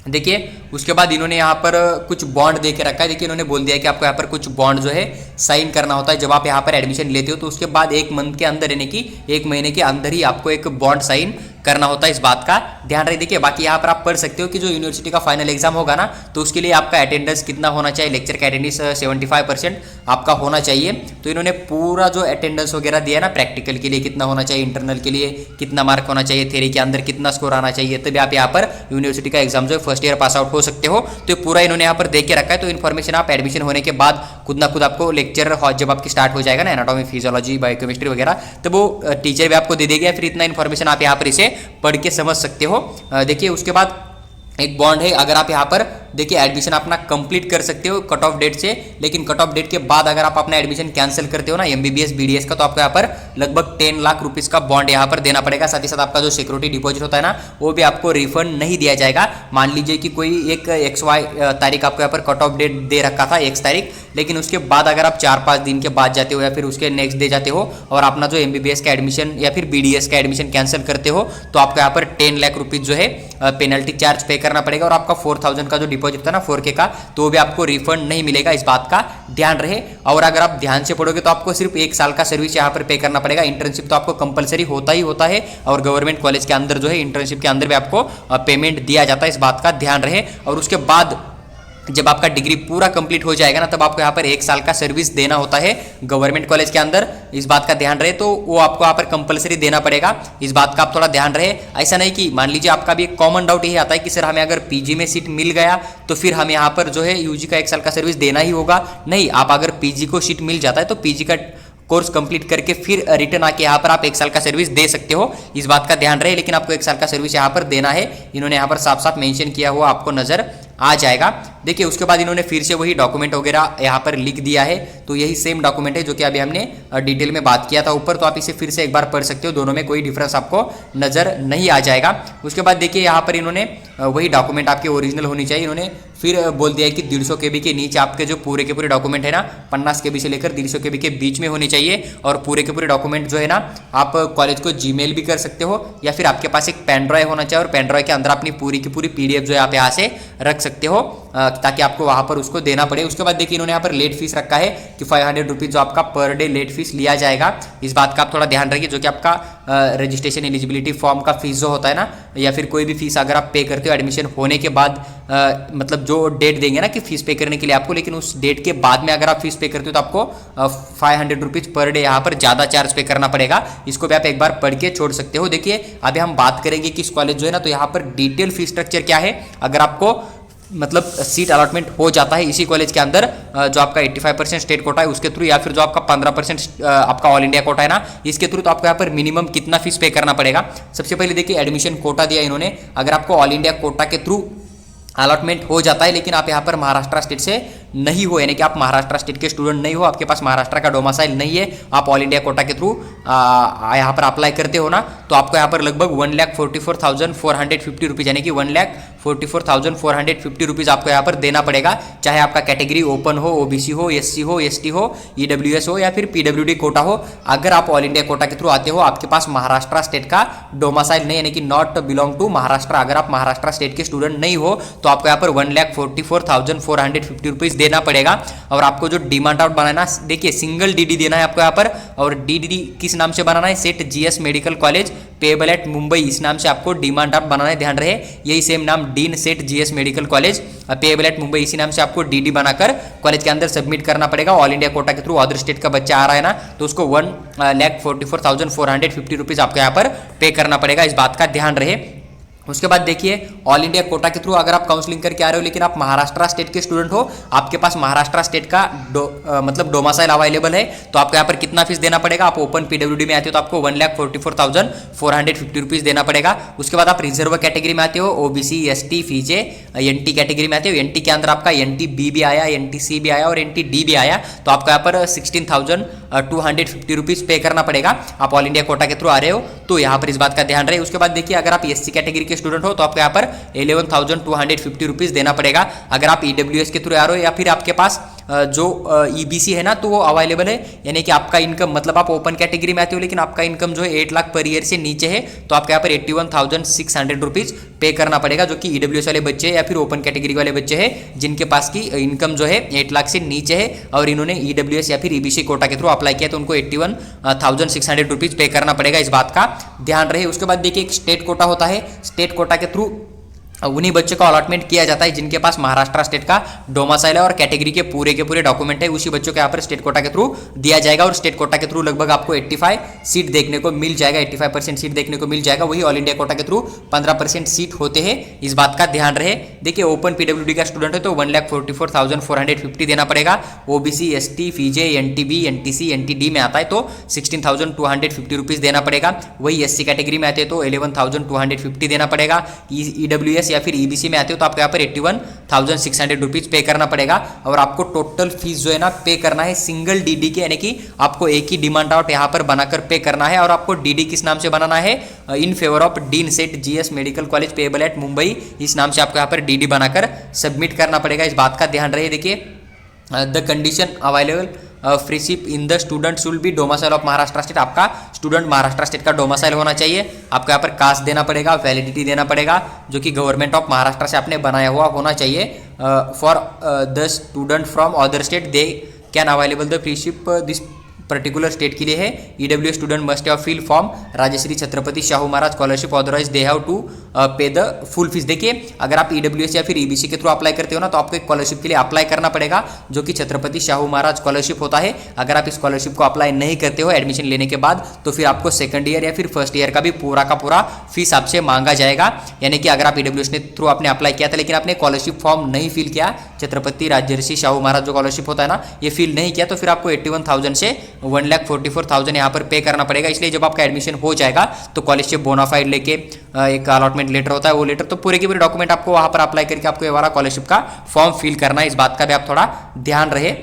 देखिए उसके बाद इन्होंने यहाँ पर कुछ बॉन्ड दे के रखा है। देखिए इन्होंने बोल दिया है कि आपको यहाँ पर कुछ बॉन्ड जो है साइन करना होता है जब आप यहाँ पर एडमिशन लेते हो, तो उसके बाद 1 मंथ के अंदर, यानी कि 1 महीने के अंदर ही आपको एक बॉन्ड साइन करना होता है, इस बात का ध्यान रहे। देखिए बाकी यहाँ पर आप पढ़ सकते हो कि जो यूनिवर्सिटी का फाइनल एग्जाम होगा ना, तो उसके लिए आपका अटेंडेंस कितना होना चाहिए, लेक्चर का अटेंडेंस 75% आपका होना चाहिए। तो इन्होंने पूरा जो अटेंडेंस वगैरह दिया ना, प्रैक्टिकल के लिए कितना होना चाहिए, इंटरनल के लिए कितना मार्क होना चाहिए, थ्योरी के अंदर कितना स्कोर आना चाहिए, तभी आप यहाँ पर यूनिवर्सिटी का एग्जाम जो फर्स्ट ईयर पास आउट हो सकते हो। तो ये पूरा इन्होंने यहाँ पर देख के रखा है। तो इन्फॉर्मेशन आप एडमिशन होने के बाद खुद ना खुद आपको लेक्चर जब आपकी स्टार्ट हो जाएगा ना, एनाटॉमी, फिजियोलॉजी, बायोकेमिस्ट्री वगैरह, तो वो टीचर भी आपको दे देगा। फिर इतना इन्फॉर्मेशन आप यहाँ पर इसे पढ़ के समझ सकते हो। देखिए उसके बाद एक बॉन्ड है, अगर आप यहाँ पर देखिए एडमिशन अपना कंप्लीट कर सकते हो कट ऑफ डेट से, लेकिन कट ऑफ डेट के बाद अगर आप अपना एडमिशन कैंसिल करते हो ना MBBS BDS का, तो आपको यहाँ पर लगभग 10 लाख रुपीस का बॉन्ड यहाँ पर देना पड़ेगा। साथ ही साथ आपका जो सिक्योरिटी डिपॉजिट होता है ना, वो भी आपको रिफंड नहीं दिया जाएगा। मान लीजिए कि कोई एक XY तारीख आपको यहाँ पर कट ऑफ डेट दे रखा था, X तारीख, लेकिन उसके बाद अगर आप 4-5 दिन के बाद जाते हो या फिर उसके नेक्स्ट डे जाते हो और अपना जो MBBS का एडमिशन या फिर BDS का एडमिशन कैंसिल करते हो, तो आपको यहाँ पर 10 लाख रुपीज जो है पेनल्टी चार्ज पे करना पड़ेगा। और आपका 4000 का जो डिपॉजिट था ना 4K का, तो वो भी आपको रिफंड नहीं मिलेगा, इस बात का ध्यान रहे। और अगर आप ध्यान से पढ़ोगे तो आपको सिर्फ 1 साल का सर्विस यहाँ पर पे करना पड़ेगा। इंटर्नशिप तो आपको कंपलसरी होता ही होता है, और गवर्नमेंट कॉलेज के अंदर जो है इंटर्नशिप के अंदर भी आपको पेमेंट दिया जाता है, इस बात का ध्यान रहे। और उसके बाद जब आपका डिग्री पूरा कंप्लीट हो जाएगा ना, तब आपको यहाँ पर 1 साल का सर्विस देना होता है गवर्नमेंट कॉलेज के अंदर, इस बात का ध्यान रहे। तो वो आपको यहाँ पर कंपलसरी देना पड़ेगा, इस बात का आप थोड़ा ध्यान रहे। ऐसा नहीं कि मान लीजिए आपका भी एक कॉमन डाउट यही आता है कि सर हमें अगर पीजी में सीट मिल गया तो फिर हमें यहाँ पर जो है यूजी का 1 साल का सर्विस देना ही होगा। नहीं, आप अगर पीजी को सीट मिल जाता है तो पीजी का कोर्स कंप्लीट करके फिर रिटर्न आके यहाँ पर आप 1 साल का सर्विस दे सकते हो, इस बात का ध्यान रहे। लेकिन आपको 1 साल का सर्विस यहाँ पर देना है, इन्होंने यहाँ पर साफ साफ मेंशन किया हुआ आपको नजर आ जाएगा। देखिए उसके बाद इन्होंने फिर से वही डॉक्यूमेंट वगैरह यहाँ पर लिख दिया है, तो यही सेम डॉक्यूमेंट है जो कि अभी हमने डिटेल में बात किया था ऊपर, तो आप इसे फिर से एक बार पढ़ सकते हो, दोनों में कोई डिफरेंस आपको नजर नहीं आ जाएगा। उसके बाद देखिए यहाँ पर इन्होंने वही डॉक्यूमेंट आपके ओरिजिनल होनी चाहिए। इन्होंने फिर बोल दिया है कि 150 KB के नीचे आपके जो पूरे के पूरे डॉक्यूमेंट है ना, 50 KB से लेकर 150 KB के बीच में होने चाहिए। और पूरे के पूरे डॉक्यूमेंट जो है ना, आप कॉलेज को जीमेल भी कर सकते हो, या फिर आपके पास एक पेन ड्राइव होना चाहिए, और पेन ड्राइव के अंदर अपनी पूरी की पूरी PDF जो है आप यहाँ से रख सकते हो, ताकि आपको वहाँ पर उसको देना पड़े। उसके बाद देखिए इन्होंने यहाँ पर लेट फीस रखा है कि 500 रुपीज़ जो आपका पर डे लेट फीस लिया जाएगा, इस बात का आप थोड़ा ध्यान रखिए। जो कि आपका रजिस्ट्रेशन एलिजिबिलिटी फॉर्म का फीस जो होता है ना, या फिर कोई भी फीस अगर आप पे करते हो एडमिशन होने के बाद, मतलब जो डेट देंगे ना कि फीस पे करने के लिए आपको, लेकिन उस डेट के बाद में अगर आप फीस पे करते हो तो आपको 500 रुपीज़ पर डे यहाँ पर ज़्यादा चार्ज पे करना पड़ेगा। इसको भी आप एक बार पढ़ के छोड़ सकते हो। देखिए अभी हम बात करेंगे कि इस कॉलेज जो है ना, तो यहाँ पर डिटेल फीस स्ट्रक्चर क्या है। अगर आपको मतलब सीट अलॉटमेंट हो जाता है इसी कॉलेज के अंदर, जो आपका 85% स्टेट कोटा है उसके थ्रू, या फिर जो आपका 15% आपका ऑल इंडिया कोटा है ना, इसके थ्रू, तो आपको यहाँ पर मिनिमम कितना फीस पे करना पड़ेगा। सबसे पहले देखिए एडमिशन कोटा दिया इन्होंने, अगर आपको ऑल इंडिया कोटा के थ्रू अलॉटमेंट हो जाता है, लेकिन आप यहाँ पर महाराष्ट्र स्टेट से नहीं हो, यानी कि आप महाराष्ट्र स्टेट के स्टूडेंट नहीं हो, आपके पास महाराष्ट्र का डोमिसाइल नहीं है, आप ऑल इंडिया कोटा के थ्रू यहाँ पर अप्लाई करते हो ना, तो आपको यहाँ पर लगभग 1,44,450 रुपीज़, यानी कि 1,44,450 रुपीज़ आपको यहाँ पर देना पड़ेगा। चाहे आपका कैटेगरी ओपन हो, OBC हो, SC हो, ST हो, EWS हो, या फिर PWD कोटा हो। अगर आप ऑल इंडिया कोटा के थ्रू आते हो, आपके पास महाराष्ट्र स्टेट का डोमिसाइल नहीं, यानी कि नॉट बिलोंग टू महाराष्ट्र, अगर आप महाराष्ट्र स्टेट के स्टूडेंट नहीं हो, तो आपको यहाँ पर 1,44,450 रुपीज़ देना पड़ेगा। और आपको जो डिमांड ड्राफ्ट बनाना, देखिए सिंगल DD देना है आपको यहाँ पर, और DD किस नाम से बनाना है, set GS medical college payable eight Mumbai, इस नाम से आपको डिमांड ड्राफ्ट बनाना है, ध्यान रहे। यही सेम नाम dean set GS medical college payable eight Mumbai, इसी नाम से आपको DD बनाकर कॉलेज के अंदर सबमिट करना पड़ेगा। ऑल इंडिया कोटा के थ्रू अदर स्टेट का बच्चा आ रहा है ना, तो उसको 1,44,450 रुपीज़ आपको यहाँ पर पे करना पड़ेगा, इस बात का ध्यान रहे। उसके बाद देखिए ऑल इंडिया कोटा के थ्रू अगर आप काउंसलिंग करके आ रहे हो, लेकिन आप महाराष्ट्र स्टेट के स्टूडेंट हो, आपके पास महाराष्ट्र स्टेट का मतलब डोमिसाइल अवेलेबल है, तो आपको यहाँ पर कितना फीस देना पड़ेगा। आप ओपन PWD में आते हो तो आपको 1,44,450 रुपीज़ देना पड़ेगा। उसके बाद आप रिजर्व कैटेगरी में आते हो, OBC, ST, FIJE, NT category में आते हो, NT के अंदर आपका NT-B भी आया, NT-C भी आया और NT-D भी आया, तो आपको यहाँ पर 16,250 रुपीज़ पे करना पड़ेगा। आप ऑल इंडिया कोटा के थ्रू आ रहे हो तो यहाँ पर इस बात का ध्यान रहे। उसके बाद देखिए अगर आप SC कैटेगरी के के स्टूडेंट हो तो आपको यहाँ पर 11,250 रुपीज़ देना पड़ेगा। अगर आप EWS के थ्रू आ रहे हो या फिर आपके पास जो EBC है ना तो वो अवेलेबल है, यानी कि आपका इनकम मतलब आप ओपन कैटेगरी में आते हो लेकिन आपका इनकम जो है 8 लाख पर ईयर से नीचे है तो आपको यहाँ पर 81,600 रुपीज़ पे करना पड़ेगा, जो कि EWS वाले बच्चे या फिर ओपन कैटेगरी वाले बच्चे हैं जिनके पास की इनकम जो है 8 लाख से नीचे है और इन्होंने EWS या फिर EBC कोटा के थ्रू अप्लाई किया तो उनको 81,600 रुपीज़ पे करना पड़ेगा, इस बात का ध्यान रहे। उसके बाद देखिए एक स्टेट कोटा होता है, स्टेट कोटा के थ्रू उन्हीं बच्चों का अलॉटमेंट किया जाता है जिनके पास महाराष्ट्र स्टेट का डोमासाइल है और कैटेगरी के पूरे डॉक्यूमेंट है, उसी बच्चों के यहाँ पर स्टेट कोटा के थ्रू दिया जाएगा। और स्टेट कोटा के थ्रू लगभग आपको 85 सीट देखने को मिल जाएगा, 85% सीट देखने को मिल जाएगा। वही ऑल इंडिया कोटा के थ्रू 15% सीट होते हैं, इस बात का ध्यान रहे। देखिए ओपन PWD का स्टूडेंट है तो 1,44,450 देना पड़ेगा। OBC ST FIJE NTB NTC NTD में आता है तो 16,250 रुपीज़ देना पड़ेगा। वही SC कैटेगरी में आते हैं तो 11,250 देना पड़ेगा। EWS या फिर EBC में आते हो तो आपको यहाँ पर 81,600 रुपीज़ पे करना पड़ेगा। और आपको टोटल फीस जो है ना पे करना है सिंगल DD के, यानी कि आपको एक ही डिमांड आउट यहाँ पर बनाकर पे करना है। और आपको DD किस नाम से बनाना है, in favour of dean set GS medical college payable eight Mumbai, इस नाम से आपको यहाँ पर DD बनाकर सबमिट करना पड़ेगा, इस बात का ध्यान रहे। देखिए the condition available freeship in the student should be domicile of Maharashtra state, आपका स्टूडेंट महाराष्ट्र स्टेट का डोमासाइल होना चाहिए। आपको यहाँ पर कास्ट देना पड़ेगा, वैलिडिटी देना पड़ेगा जो कि गवर्नमेंट ऑफ महाराष्ट्र से आपने बनाया हुआ होना चाहिए। For the student from other state they can available the freeship this particular state के लिए है। EWS student must have fill form Rajarshi Chhatrapati Shahu Maharaj scholarship, otherwise they have to pay the full fees. देखिए अगर आप EWS या फिर EBC के through apply करते हो ना तो आपको एक स्कॉलरशिप के लिए अप्लाई करना पड़ेगा जो कि छत्रपति शाहू महाराज स्कॉलरशिप होता है। अगर आप इस स्कॉलरशिप को अप्लाई नहीं करते हो एडमिशन लेने के बाद तो फिर आपको सेकंड ईयर या फिर फर्स्ट ईयर का भी पूरा फीस आपसे मांगा जाएगा। यानी कि अगर आप EWS के थ्रू आपने अप्लाई किया था लेकिन आपने स्कॉलरशिप फॉर्म नहीं फिल किया, छत्रपति राजर्षि शाहू महाराज जो स्कॉलरशिप होता है ना ये फिल नहीं किया तो फिर आपको 81,000 से 1,44,000 यहाँ पर पे करना पड़ेगा। इसलिए जब आपका एडमिशन हो जाएगा तो कॉलेज से बोनाफाइड लेके एक अलॉटमेंट लेटर होता है, वो लेटर तो पूरे के पूरे डॉक्यूमेंट आपको वहाँ पर अप्लाई करके आपको ये वाला स्कॉलरशिप का फॉर्म फिल करना है, इस बात का भी आप थोड़ा ध्यान रहे।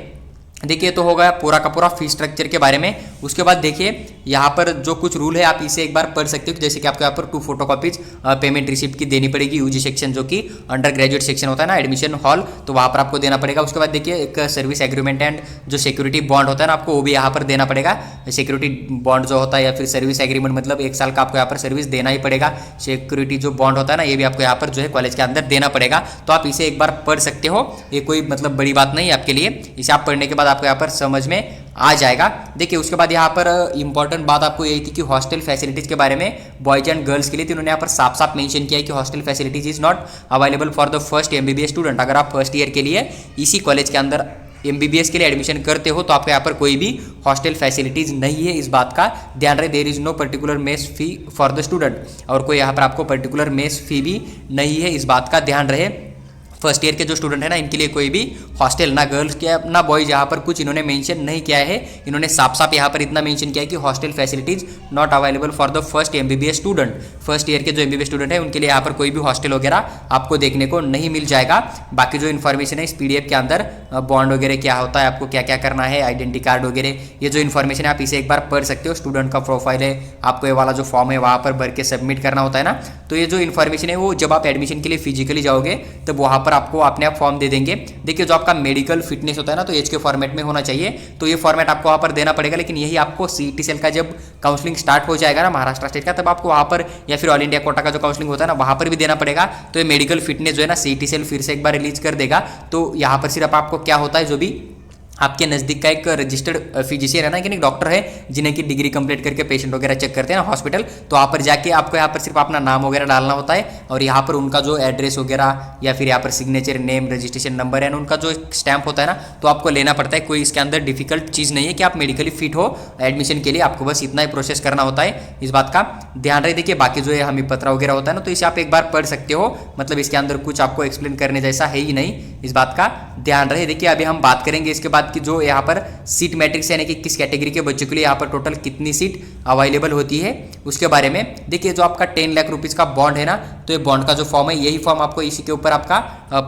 देखिए तो हो गया पूरा का पूरा फीस स्ट्रक्चर के बारे में। उसके बाद देखिए यहाँ पर जो कुछ रूल है आप इसे एक बार पढ़ सकते हो, जैसे कि आपको यहाँ पर 2 फोटोकॉपीज पेमेंट रिसिप्ट की देनी पड़ेगी। UG सेक्शन जो कि अंडर ग्रेजुएट सेक्शन होता है ना एडमिशन हॉल, तो वहाँ पर आपको देना पड़ेगा। उसके बाद देखिए एक सर्विस एग्रीमेंट एंड जो सिक्योरिटी बॉन्ड होता है ना आपको वो भी यहाँ पर देना पड़ेगा। सिक्योरिटी बॉन्ड जो होता है या फिर सर्विस एग्रीमेंट मतलब 1 साल का आपको यहाँ पर सर्विस देना ही पड़ेगा। सिक्योरिटी जो बॉन्ड होता है ना ये भी आपको यहाँ पर जो है कॉलेज के अंदर देना पड़ेगा। तो आप इसे एक बार पढ़ सकते हो, ये कोई मतलब बड़ी बात नहीं है आपके लिए। इसे आप पढ़ने के बाद आपको यहाँ पर समझ आ जाएगा। देखिए उसके बाद यहाँ पर इंपॉर्टेंट बात आपको यही थी कि हॉस्टल फैसिलिटीज़ के बारे में बॉयज एंड गर्ल्स के लिए, तो उन्होंने यहाँ पर साफ साफ मेंशन किया है कि hostel facilities is not available for the first MBBS student. अगर आप फर्स्ट ईयर के लिए इसी कॉलेज के अंदर MBBS के लिए एडमिशन करते हो तो आपको यहाँ पर कोई भी हॉस्टल फैसिलिटीज़ नहीं है, इस बात का ध्यान रहे। There is no particular mess fee for the student, और कोई यहाँ पर आपको पर्टिकुलर मेस फी भी नहीं है, इस बात का ध्यान रहे। फर्स्ट ईयर के जो स्टूडेंट है ना इनके लिए कोई भी हॉस्टल ना गर्ल्स के ना बॉयज यहाँ पर कुछ इन्होंने मेंशन नहीं किया है। इन्होंने साफ साफ यहाँ पर इतना मेंशन किया है कि hostel facilities not available for the first MBBS student. First year के जो MBBS स्टूडेंट है उनके लिए यहाँ पर कोई भी हॉस्टल वगैरह आपको देखने को नहीं मिल जाएगा। बाकी जो इन्फॉर्मेशन है इस PDF के अंदर बॉन्ड वगैरह क्या होता है, आपको क्या क्या करना है, आइडेंटिटी कार्ड वगैरह, ये जो इन्फॉर्मेशन है आप इसे एक बार पढ़ सकते हो। स्टूडेंट का प्रोफाइल है, आपको ये वाला जो फॉर्म है वहाँ पर भर के सबमिट करना होता है ना, तो ये जो इन्फॉर्मेशन है वो जब आप एडमिशन के लिए फिजिकली जाओगे तब वहाँ पर आपको अपने आप फॉर्म दे देंगे। देखिए जो आपका मेडिकल फिटनेस होता है ना तो एज के फॉर्मेट में होना चाहिए, तो ये फॉर्मेट आपको वहाँ पर देना पड़ेगा। लेकिन यही आपको CET सेल का जब काउंसलिंग स्टार्ट हो जाएगा ना महाराष्ट्र स्टेट का, तब आपको वहाँ पर या फिर ऑल इंडिया कोटा का जो काउंसलिंग होता है ना वहाँ पर भी देना पड़ेगा। तो ये मेडिकल फिटनेस जो है ना CET सेल फिर से एक बार रिलीज कर देगा। तो यहाँ पर सिर्फ आपको क्या होता है, जो भी आपके नज़दीक का एक रजिस्टर्ड फिजिशियन है ना, कि डॉक्टर है जिन्हें की डिग्री कंप्लीट करके पेशेंट वगैरह चेक करते हैं ना हॉस्पिटल, तो वहाँ पर जाके आपको यहाँ पर सिर्फ अपना नाम वगैरह डालना होता है और यहाँ पर उनका जो एड्रेस वगैरह या फिर यहाँ पर सिग्नेचर, नेम, रजिस्ट्रेशन नंबर है ना, उनका जो स्टैंप होता है ना तो आपको लेना पड़ता है। कोई इसके अंदर डिफिकल्ट चीज़ नहीं है कि आप मेडिकली फिट हो एडमिशन के लिए, आपको बस इतना ही प्रोसेस करना होता है, इस बात का ध्यान रहे। देखिए बाकी जो है हमें पत्र वगैरह होता है ना तो इसे आप एक बार पढ़ सकते हो, मतलब इसके अंदर कुछ आपको एक्सप्लेन करने जैसा है ही नहीं, इस बात का ध्यान रहे। देखिए अभी हम बात करेंगे इसके बाद बाद की जो यहाँ पर सीट मैट्रिक्स यानी कि किस कैटेगरी के बच्चों के लिए यहाँ पर टोटल कितनी सीट अवेलेबल होती है उसके बारे में। देखिए जो आपका 10 लाख रुपीज़ का बॉन्ड है ना, तो ये बॉन्ड का जो फॉर्म है यही फॉर्म आपको इसी के ऊपर आपका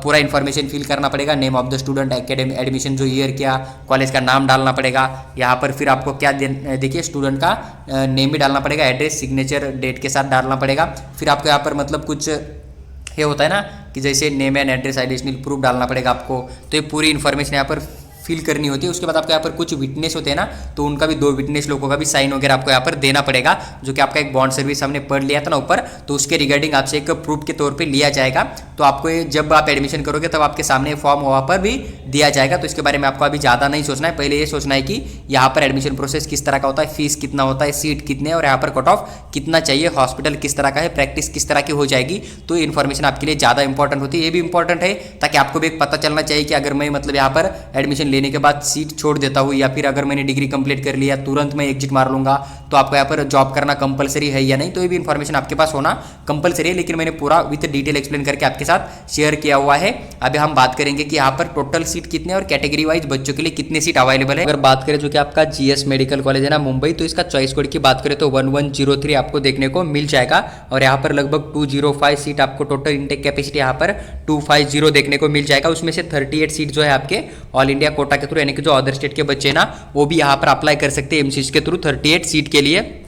पूरा इन्फॉर्मेशन फिल करना पड़ेगा। Name of the student, academy, admission जो ईयर क्या, कॉलेज का नाम डालना पड़ेगा यहाँ पर। फिर आपको क्या देखिए स्टूडेंट का नेम भी डालना पड़ेगा, एड्रेस, सिग्नेचर, डेट के साथ डालना पड़ेगा। फिर आपको यहाँ पर मतलब कुछ ये होता है ना कि जैसे name and address additional proof डालना पड़ेगा आपको। तो ये पूरी इन्फॉर्मेशन यहाँ पर फिल करनी होती है। उसके बाद आपको यहाँ पर कुछ विटनेस होते हैं ना, तो उनका भी 2 विटनेस लोगों का भी साइन वगैरह आपको यहाँ पर देना पड़ेगा, जो कि आपका एक बॉन्ड सर्विस हमने पढ़ लिया था ना ऊपर, तो उसके रिगार्डिंग आपसे एक प्रूफ के तौर पे लिया जाएगा। तो आपको ये जब आप एडमिशन करोगे तब आपके सामने फॉर्म वहाँ पर भी दिया जाएगा। तो इसके बारे में आपको अभी ज़्यादा नहीं सोचना है, पहले ये सोचना है कि यहाँ पर एडमिशन प्रोसेस किस तरह का होता है, फीस कितना होता है, सीट कितने और यहाँ पर कट ऑफ कितना चाहिए, हॉस्पिटल किस तरह का है, प्रैक्टिस किस तरह की हो जाएगी। तो इन्फॉर्मेशन आपके लिए ज़्यादा इंपॉर्टेंट होती है। ये भी इंपॉर्टेंट है ताकि आपको भी एक पता चलना चाहिए कि अगर मैं मतलब यहाँ पर एडमिशन लेने के बाद सीट छोड़ देता हूँ या फिर अगर मैंने डिग्री कंप्लीट कर लिया तुरंत मैं एग्जिट मार लूंगा तो आपको यहाँ पर जॉब करना कंपलसरी है या नहीं। तो ये भी इन्फॉर्मेशन आपके पास होना कंपलसरी है, लेकिन मैंने पूरा विद डिटेल एक्सप्लेन करके आपके साथ शेयर किया हुआ है। अभी हम बात करेंगे कि यहाँ पर टोटल सीट कितने और कैटेगरी वाइज बच्चों के लिए कितने सीट अवेलेबल है। अगर बात करें जो कि आपका जीएस मेडिकल कॉलेज है ना मुंबई, तो इसका चॉइस कोड की बात करें तो 1103 आपको देखने को मिल जाएगा और यहाँ पर लगभग 205 सीट आपको टोटल इंटेक कैपेसिटी यहाँ पर 250 देखने को मिल जाएगा। उसमें से 38 सीट जो है आपके ऑल इंडिया कोटा के थ्रू यानी कि जो अदर स्टेट के बच्चे ना वो भी यहाँ पर अप्लाई कर सकते हैं एमसीएस के थ्रू 38 सीट के लिए।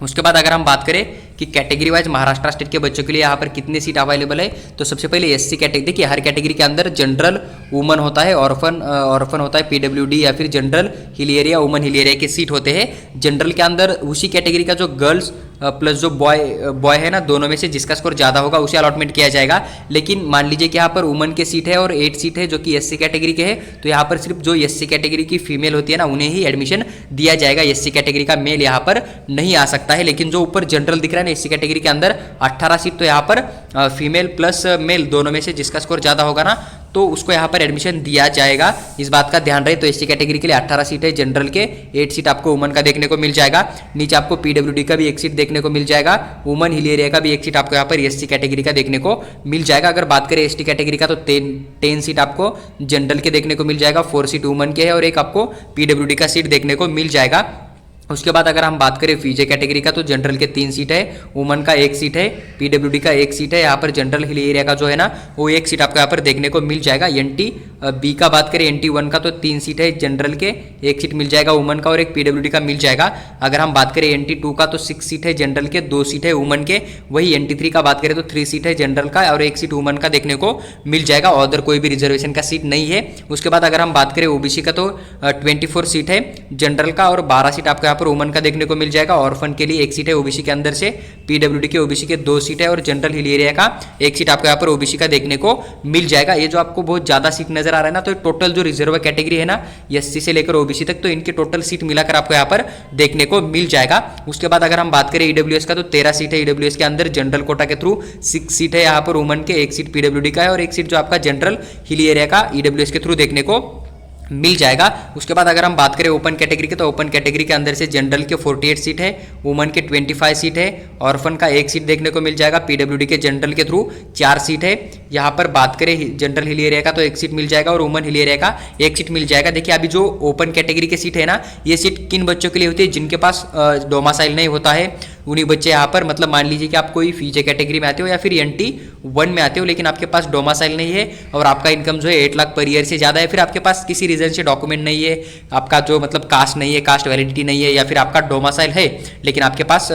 उसके बाद अगर हम बात करें कि कैटेगरी वाइज महाराष्ट्र स्टेट के बच्चों के लिए यहाँ पर कितने सीट अवेलेबल है, तो सबसे पहले एससी कैटेगरी। देखिए हर कैटेगरी के अंदर जनरल वुमन होता है, ऑर्फन होता है, पीडब्ल्यूडी या फिर general hill area, woman hill area के सीट होते हैं। जनरल के अंदर उसी कैटेगरी का जो गर्ल्स प्लस जो बॉय है ना, दोनों में से जिसका स्कोर ज़्यादा होगा उसे अलॉटमेंट किया जाएगा। लेकिन मान लीजिए कि यहाँ पर वुमन के सीट है और 8 सीट है जो कि एससी कैटेगरी के है, तो यहाँ पर सिर्फ जो एससी कैटेगरी की फीमेल होती है ना उन्हें ही एडमिशन दिया जाएगा। एससी कैटेगरी का मेल यहाँ पर नहीं आ सकता है। लेकिन जो ऊपर जनरल दिख रहा है ना एससी कैटेगरी के अंदर 18 सीट, तो यहाँ पर फीमेल प्लस मेल दोनों में से जिसका स्कोर ज़्यादा होगा ना तो उसको यहाँ पर एडमिशन दिया जाएगा। इस बात का ध्यान रहे। तो एससी कैटेगरी के लिए 18 सीट है, जनरल के 8 सीट आपको वुमन का देखने को मिल जाएगा। नीचे आपको पीडब्ल्यूडी का भी 1 सीट देखने को मिल जाएगा, वुमन हिल एरिया का भी 1 सीट आपको यहाँ पर एससी कैटेगरी का देखने को मिल जाएगा। अगर बात करें एसटी कैटेगरी का तो 10 सीट आपको जनरल के देखने को मिल जाएगा, 4 सीट वुमन के है और 1 आपको पीडब्ल्यूडी का सीट देखने को मिल जाएगा। उसके बाद अगर हम बात करें फीजे कैटेगरी का तो जनरल के 3 सीट है, वुमन का 1 सीट है, पीडब्ल्यूडी का 1 सीट है। यहाँ पर जनरल हिल एरिया का जो है ना वो 1 सीट आपको यहाँ पर देखने को मिल जाएगा। एनटी बी का बात करें एनटी 1 का तो 3 सीट है, जनरल के 1 सीट मिल जाएगा वुमन का और 1 पीडब्ल्यूडी का मिल जाएगा। अगर हम बात करें एनटी 2 का तो 6 सीट है, जनरल के 2 सीट है वुमन के। वही एनटी 3 का बात करें तो 3 सीट है जनरल का और 1 सीट वुमन का देखने को मिल जाएगा। अदर कोई भी रिजर्वेशन का सीट नहीं है। उसके बाद अगर हम बात करें ओबीसी का तो 24 सीट है जनरल का और 12 सीट आपको यहाँ पर वुमन का देखने को मिल जाएगा। ऑर्फन के लिए 1 सीट है ओबीसी के अंदर से, पीडब्ल्यूडी के ओबीसी के 2 सीट है और जनरल हिल एरिया का 1 सीट आपको यहाँ पर ओबीसी का देखने को मिल जाएगा। ये जो आपको बहुत ज्यादा सीट नजर आ रहा है ना, तो टोटल जो रिजर्व कैटेगरी है ना एससी से लेकर ओबीसी तक, तो इनके टोटल सीट मिलाकर आपको यहाँ पर देखने को मिल जाएगा। उसके बाद अगर हम बात करें ईडब्ल्यूएस का तो 13 सीट है ईडब्ल्यूएस के अंदर, जनरल कोटा के थ्रू 6 सीट है यहाँ पर वुमन के, 1 सीट पीडब्ल्यूडी का है और 1 सीट जो आपका जनरल हिल एरिया का ईडब्ल्यूएस के थ्रू देखने को मिल जाएगा। उसके बाद अगर हम बात करें ओपन कैटेगरी के तो ओपन कैटेगरी के अंदर से जनरल के 48 सीट है, वुमन के 25 सीट है, ऑर्फन का 1 सीट देखने को मिल जाएगा, पीडब्ल्यूडी के जनरल के थ्रू 4 सीट है। यहाँ पर बात करें जनरल हिल एरिया का तो 1 सीट मिल जाएगा और वुमन हिल एरिया का 1 सीट मिल जाएगा। देखिए अभी जो ओपन कैटेगरी के सीट है ना, ये सीट किन बच्चों के लिए होती है जिनके पास डोमासाइल नहीं होता है, उन्हीं बच्चे यहाँ पर मतलब मान लीजिए कि आप कोई फीजे कैटेगरी में आते हो या फिर एनटी 1 में आते हो लेकिन आपके पास डोमासाइल नहीं है और आपका इनकम जो है 8 लाख पर ईयर से ज़्यादा है, फिर आपके पास किसी रीजन से डॉक्यूमेंट नहीं है, आपका जो मतलब कास्ट नहीं है, कास्ट वैलिडिटी नहीं है, या फिर आपका डोमासाइल है लेकिन आपके पास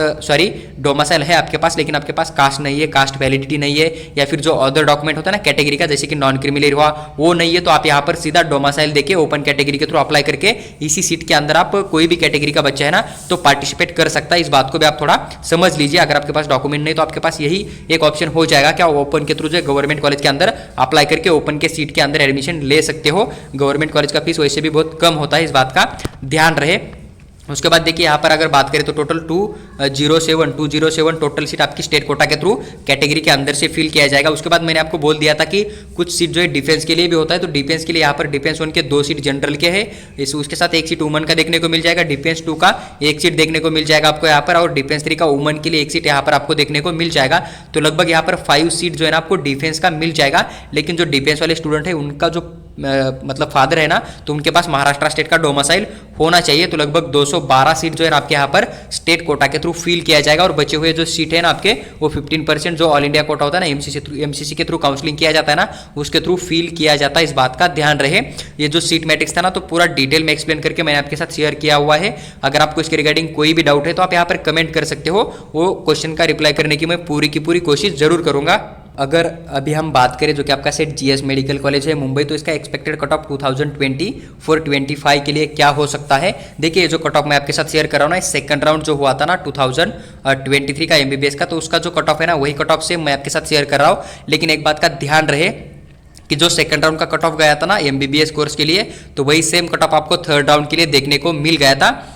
डोमासाइल है आपके पास लेकिन आपके पास कास्ट नहीं है, कास्ट वैलिडिटी नहीं है, या फिर जो अदर डॉक्यूमेंट होता है ना कैटेगरी का जैसे कि नॉन क्रिमिनल हुआ वो नहीं है, तो आप यहाँ पर सीधा डोमासाइल देके ओपन कैटेगरी के थ्रू अप्लाई करके इसी सीट के अंदर आप कोई भी कैटेगरी का बच्चा है ना तो पार्टिसिपेट कर सकता है। इस बात को भी आप थोड़ा समझ लीजिए। अगर आपके पास डॉक्यूमेंट नहीं तो आपके पास यही एक ऑप्शन हो जाएगा क्या ओपन के थ्रू जो गवर्नमेंट कॉलेज के अंदर अप्लाई करके ओपन के सीट के अंदर एडमिशन ले सकते हो। गवर्नमेंट कॉलेज का फीस वैसे भी बहुत कम होता है, इस बात का ध्यान रहे। उसके बाद देखिए यहाँ पर अगर बात करें तो टोटल 207 टोटल सीट आपकी स्टेट कोटा के थ्रू कैटेगरी के अंदर से फिल किया जाएगा। उसके बाद मैंने आपको बोल दिया था कि कुछ सीट जो है डिफेंस के लिए भी होता है, तो डिफेंस के लिए यहाँ पर डिफेंस 1 के 2 सीट जनरल के है, उसके साथ 1 सीट वुमन का देखने को मिल जाएगा, डिफेंस 2 का 1 सीट देखने को मिल जाएगा आपको यहाँ पर, और डिफेंस 3 का वुमन के लिए 1 सीट यहाँ पर आपको देखने को मिल जाएगा। तो लगभग यहाँ पर 5 सीट जो है ना आपको डिफेंस का मिल जाएगा। लेकिन जो डिफेंस वाले स्टूडेंट है उनका जो मतलब फादर है ना, तो उनके पास महाराष्ट्र स्टेट का डोमिसाइल होना चाहिए। तो लगभग 212 सीट जो है आपके यहाँ पर स्टेट कोटा के थ्रू फिल किया जाएगा, और बचे हुए जो सीट है ना आपके, वो 15% जो ऑल इंडिया कोटा होता है ना, एमसीसी के थ्रू काउंसलिंग किया जाता है ना, उसके थ्रू फिल किया जाता है। इस बात का ध्यान रहे। ये जो सीट मैट्रिक्स था ना, तो पूरा डिटेल में एक्सप्लेन करके मैंने आपके साथ शेयर किया हुआ है। अगर आपको इसके रिगार्डिंग कोई भी डाउट है तो आप यहाँ पर कमेंट कर सकते हो, वो क्वेश्चन का रिप्लाई करने की मैं पूरी की पूरी कोशिश जरूर करूंगा। अगर अभी हम बात करें जो कि आपका सेट जीएस मेडिकल कॉलेज है मुंबई, तो इसका एक्सपेक्टेड कट ऑफ 2024-25 के लिए क्या हो सकता है। देखिए, ये जो कट ऑफ मैं आपके साथ शेयर कर रहा हूँ ना, सेकंड राउंड जो हुआ था ना 2023 का एमबीबीएस का, तो उसका जो कट ऑफ है ना, वही कट ऑफ से मैं आपके साथ शेयर कर रहा हूँ। लेकिन एक बात का ध्यान रहे कि जो सेकंड राउंड का कट ऑफ गया था ना एमबीबीएस कोर्स के लिए, तो वही सेम कट ऑफ आपको थर्ड राउंड के लिए देखने को मिल गया था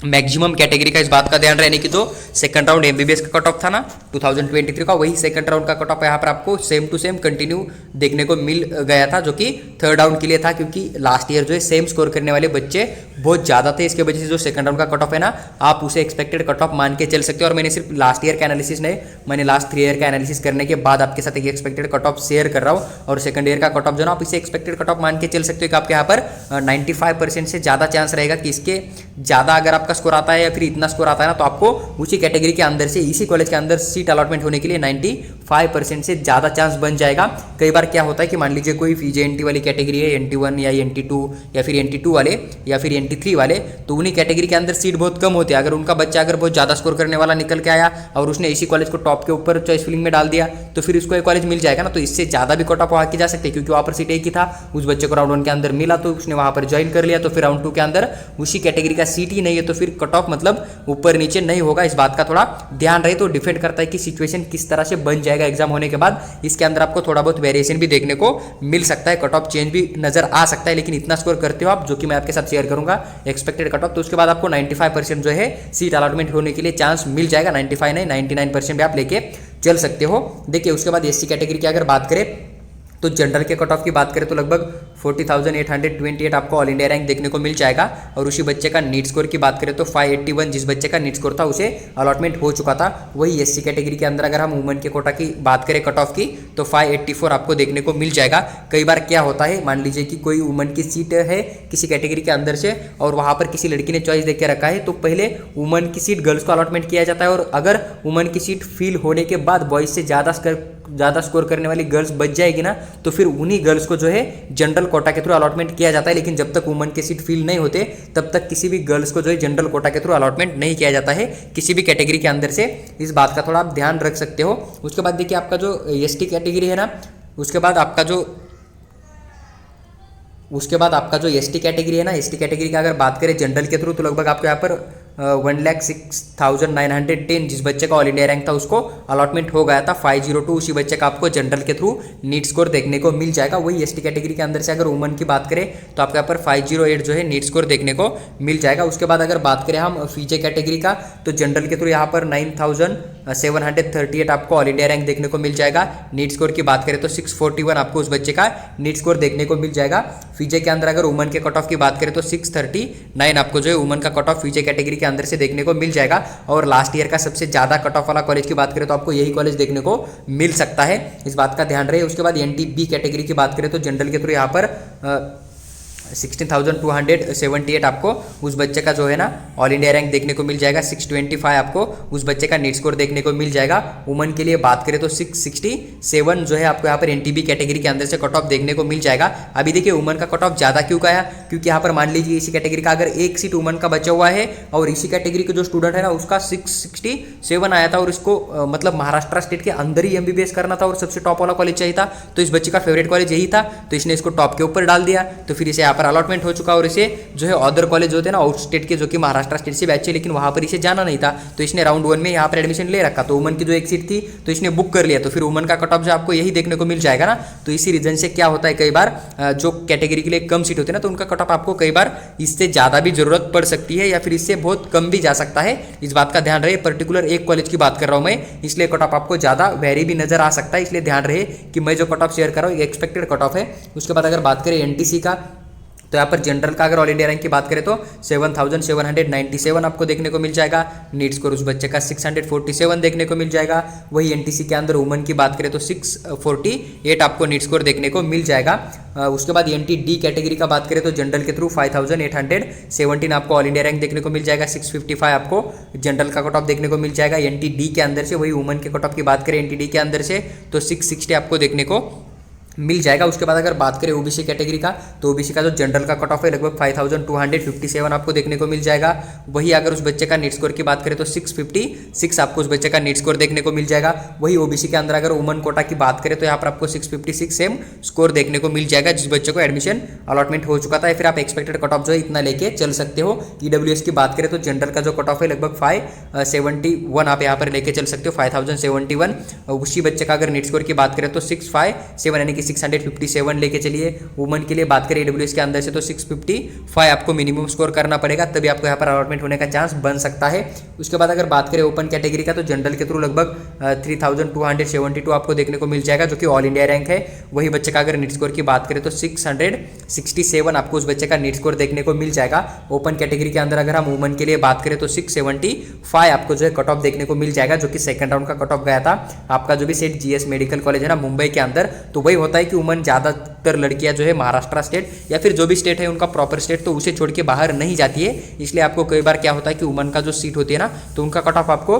मैक्सिमम कैटेगरी का। इस बात का ध्यान रहने की जो सेकंड राउंड एमबीबीएस का कट ऑफ था ना 2023 का, वही सेकंड राउंड का कट ऑफ यहाँ पर आपको सेम टू सेम कंटिन्यू देखने को मिल गया था, जो कि थर्ड राउंड के लिए था, क्योंकि लास्ट ईयर जो है सेम स्कोर करने वाले बच्चे बहुत ज़्यादा थे। इसके वजह से जो सेकंड राउंड का कट ऑफ है ना, आप उसे एक्सपेक्टेड कट ऑफ मान के चल सकते हो। और मैंने सिर्फ लास्ट ईयर का एनालिसिस नहीं, मैंने लास्ट 3 ईयर का एनालिसिस करने के बाद आपके साथ एक एक्सपेक्टेड कट ऑफ शेयर कर रहा हूँ। और सेकंड ईयर का कट ऑफ जो ना, आप इसे एक्सपेक्टेड कट ऑफ मान के चल सकते हो कि आपके यहाँ पर 95% से ज़्यादा चांस रहेगा कि इसके ज़्यादा अगर आपका स्कोर आता है या फिर इतना स्कोर आता है ना, तो आपको उसी कैटेगरी के अंदर से इसी कॉलेज के अंदर सीट अलॉटमेंट होने के लिए 95% से ज़्यादा चांस बन जाएगा। कई बार क्या होता है कि मान लीजिए कोई जेएनटी वाली कैटेगरी है, NT1 या NT2 या फिर NT2 वाले या फिर NT3 वाले, तो उन्हीं कैटेगरी के अंदर सीट बहुत कम होती है। अगर उनका बच्चा अगर बहुत ज़्यादा स्कोर करने वाला निकल के आया और उसने इसी कॉलेज को टॉप के ऊपर चॉइस फिलिंग में डाल दिया, तो फिर उसको एक कॉलेज मिल जाएगा ना, तो इससे ज़्यादा भी कट ऑफ वहाँ की जा सकते हैं, क्योंकि वहाँ पर सीट एक ही था, उस बच्चे को राउंड 1 के अंदर मिला तो उसने वहाँ पर ज्वाइन कर लिया, तो फिर राउंड 2 के अंदर उसी कैटेगरी का सीट ही नहीं है, तो फिर कट ऑफ मतलब ऊपर नीचे नहीं होगा। इस बात का थोड़ा ध्यान रहे। तो डिपेंड करता है कि सिचुएशन किस तरह से बन जाएगा एग्जाम होने के बाद, इसके अंदर आपको थोड़ा बहुत वेरिएशन भी देखने को मिल सकता है, कट ऑफ चेंज भी नजर आ सकता है। लेकिन इतना स्कोर करते हो आप, जो कि मैं आपके साथ शेयर करूंगा एक्सपेक्टेड कट ऑफ, तो उसके बाद आपको 95% जो है सीट अलॉटमेंट होने के लिए चांस मिल जाएगा। 95 नहीं 99% भी आप लेके चल सकते हो। देखिए, उसके बाद एससी कैटेगरी की अगर बात करें, तो जनरल के कट ऑफ की बात करें तो लगभग 40,828 आपको ऑल इंडिया रैंक देखने को मिल जाएगा। और उसी बच्चे का नीट स्कोर की बात करें तो 581 जिस बच्चे का नीट स्कोर था उसे अलॉटमेंट हो चुका था। वही एससी कैटेगरी के अंदर अगर हम वुमेन के कोटा की बात करें कट ऑफ की, तो 584 आपको देखने को मिल जाएगा। कई बार क्या होता है, मान लीजिए कि कोई वुमेन की सीट है किसी कैटेगरी के अंदर से और वहाँ पर किसी लड़की ने चॉइस देके रखा है, तो पहले वुमेन की सीट गर्ल्स को अलॉटमेंट किया जाता है, और अगर वुमेन की सीट फिल होने के बाद बॉयज से ज़्यादा स्कोर करने वाली गर्ल्स बच जाएगी ना, तो फिर उन्हीं गर्ल्स को जो है जनरल कोटा के थ्रू अलॉटमेंट किया जाता है। लेकिन जब तक वुमेन के सीट फिल नहीं होते, तब तक किसी भी गर्ल्स को जो है जनरल कोटा के थ्रू अलॉटमेंट नहीं किया जाता है किसी भी कैटेगरी के अंदर से। इस बात का थोड़ा आप ध्यान रख सकते हो। उसके बाद देखिए, आपका जो एसटी कैटेगरी है ना, उसके बाद आपका जो एसटी कैटेगरी है ना, एसटी कैटेगरी का अगर बात करें जनरल के थ्रू, तो लगभग आपको यहाँ पर 1,06,910 जिस बच्चे का ऑल इंडिया रैंक था उसको अलॉटमेंट हो गया था। 502 उसी बच्चे का आपको जनरल के थ्रू नीट स्कोर देखने को मिल जाएगा। वही एसटी कैटेगरी के अंदर से अगर वुमेन की बात करें तो आपके यहाँ पर 508 जो है नीट स्कोर देखने को मिल जाएगा। उसके बाद अगर बात करें हम फीजे कैटेगरी का, तो जनरल के थ्रू यहाँ पर 9,738 आपको ऑल इंडिया रैंक देखने को मिल जाएगा। नीट स्कोर की बात करें तो 641 आपको उस बच्चे का नीट स्कोर देखने को मिल जाएगा। फीजे के अंदर अगर वुमेन के कट ऑफ की बात करें तो 639 आपको जो है वुमेन का कट ऑफ फीजे कैटेगरी के अंदर से देखने को मिल जाएगा। और लास्ट ईयर का सबसे ज्यादा कट ऑफ वाला कॉलेज की बात करें तो आपको यही कॉलेज देखने को मिल सकता है, इस बात का ध्यान रहे। उसके बाद एनटीबी कैटेगरी की बात करें तो जनरल के थ्रू यहाँ पर 16,278 आपको उस बच्चे का जो है ना ऑल इंडिया रैंक देखने को मिल जाएगा। 625 आपको उस बच्चे का नीट स्कोर देखने को मिल जाएगा। वुमेन के लिए बात करें तो 667 जो है आपको यहाँ पर एनटीबी कैटेगरी के अंदर से कट ऑफ देखने को मिल जाएगा। अभी देखिए वुमेन का कट ऑफ ज़्यादा क्यों गया, क्योंकि यहाँ पर मान लीजिए इसी कैटेगरी का अगर एक सीट वुमेन का बचा हुआ है और इसी कैटेगरी के जो स्टूडेंट है ना उसका 667 आया था और इसको मतलब महाराष्ट्र स्टेट के अंदर ही एमबीबीएस करना था और सबसे टॉप वाला कॉलेज चाहिए था, तो इस बच्चे का फेवरेट कॉलेज यही था, तो इसने इसको टॉप के ऊपर डाल दिया। तो फिर इसे अलॉटमेंट हो चुका और इसे जो है अदर कॉलेज होते हैं ना आउट स्टेट के, जो कि महाराष्ट्र स्टेट से बैच है लेकिन वहां पर इसे जाना नहीं था, तो इसने राउंड 1 में यहाँ पर एडमिशन ले रखा। तो वुमन की जो एक सीट थी तो इसने बुक कर लिया, तो फिर वुमन का कट ऑफ जो आपको यही देखने को मिल जाएगा ना। तो इसी रीजन से क्या होता है, कई बार जो कैटेगरी के लिए कम सीट होती है ना तो उनका कट ऑफ आपको कई बार इससे ज़्यादा भी जरूरत पड़ सकती है या फिर इससे बहुत कम भी जा सकता है। इस बात का ध्यान रहे, पर्टिकुलर एक कॉलेज की बात कर रहा हूँ मैं, इसलिए कट ऑफ आपको ज़्यादा वेरी भी नजर आ सकता है, इसलिए ध्यान रहे कि मैं जो कट ऑफ शेयर कर रहा हूँ एक्सपेक्टेड कट ऑफ है। उसके बाद अगर बात करें एनटीसी का, तो यहाँ पर जनरल का अगर ऑल इंडिया रैंक की बात करें तो 7797 आपको देखने को मिल जाएगा। नीट स्कोर उस बच्चे का 647 देखने को मिल जाएगा। वही एनटीसी के अंदर वुमन की बात करें तो 648 आपको नीट स्कोर देखने को मिल जाएगा। उसके बाद एनटी डी कैटेगरी का बात करें तो जनरल के थ्रू 5817 आपको ऑल इंडिया रैंक देखने को मिल जाएगा। 655 आपको जनरल का कट ऑफ देखने को मिल जाएगा एनटी डी के अंदर से। वही वुमन के कट ऑफ की बात करें एनटी डी के अंदर से तो 660 आपको देखने को मिल जाएगा। उसके बाद अगर बात करें ओबीसी कैटेगरी का तो ओबीसी का जो जनरल का कट ऑफ है लगभग 5257 आपको देखने को मिल जाएगा। वही अगर उस बच्चे का नीट स्कोर की बात करें तो 656 आपको उस बच्चे का नीट स्कोर देखने को मिल जाएगा। वही ओबीसी के अंदर अगर वुमन कोटा की बात करें तो यहाँ पर आपको 656 सेम स्कोर देखने को मिल जाएगा जिस बच्चे को एडमिशन अलॉटमेंट हो चुका था, या फिर आप एक्सपेक्टेड कट ऑफ जो है इतना लेके चल सकते हो। ईडब्ल्यूएस की बात करें तो जनरल का जो कट ऑफ है लगभग 571 आप यहाँ पर लेके चल सकते हो, 5071। उसी बच्चे का अगर नीट स्कोर की बात करें तो 657 यानी कि 657 लेके चलिए। वुमन के लिए बात करें ईडब्ल्यूएस के अंदर से तो 655 आपको मिनिमम स्कोर करना पड़ेगा, तभी आपको यहाँ पर अलॉटमेंट होने का चांस बन सकता है। उसके बाद अगर बात करें ओपन कैटेगरी का तो जनरल के थ्रू लगभग 3272 आपको देखने को मिल जाएगा जो कि ऑल इंडिया रैंक है। वही बच्चे का अगर नीट स्कोर की बात करें तो 667 आपको उस बच्चे का नीट स्कोर देखने को मिल जाएगा। ओपन कैटेगरी के अंदर अगर हम वुमन के लिए बात करें तो 675 आपको जो है कट ऑफ देखने को मिल जाएगा, जो कि सेकंड राउंड का कट ऑफ गया था आपका जो भी सेट जीएस मेडिकल कॉलेज है ना मुंबई के अंदर। तो वही होता है कि वुमन ज़्यादातर लड़कियां जो है महाराष्ट्र स्टेट या फिर जो भी स्टेट है उनका प्रॉपर स्टेट तो उसे छोड़ के बाहर नहीं जाती है। इसलिए आपको कई बार क्या होता है कि वुमन का जो सीट होती है ना तो उनका कट ऑफ आपको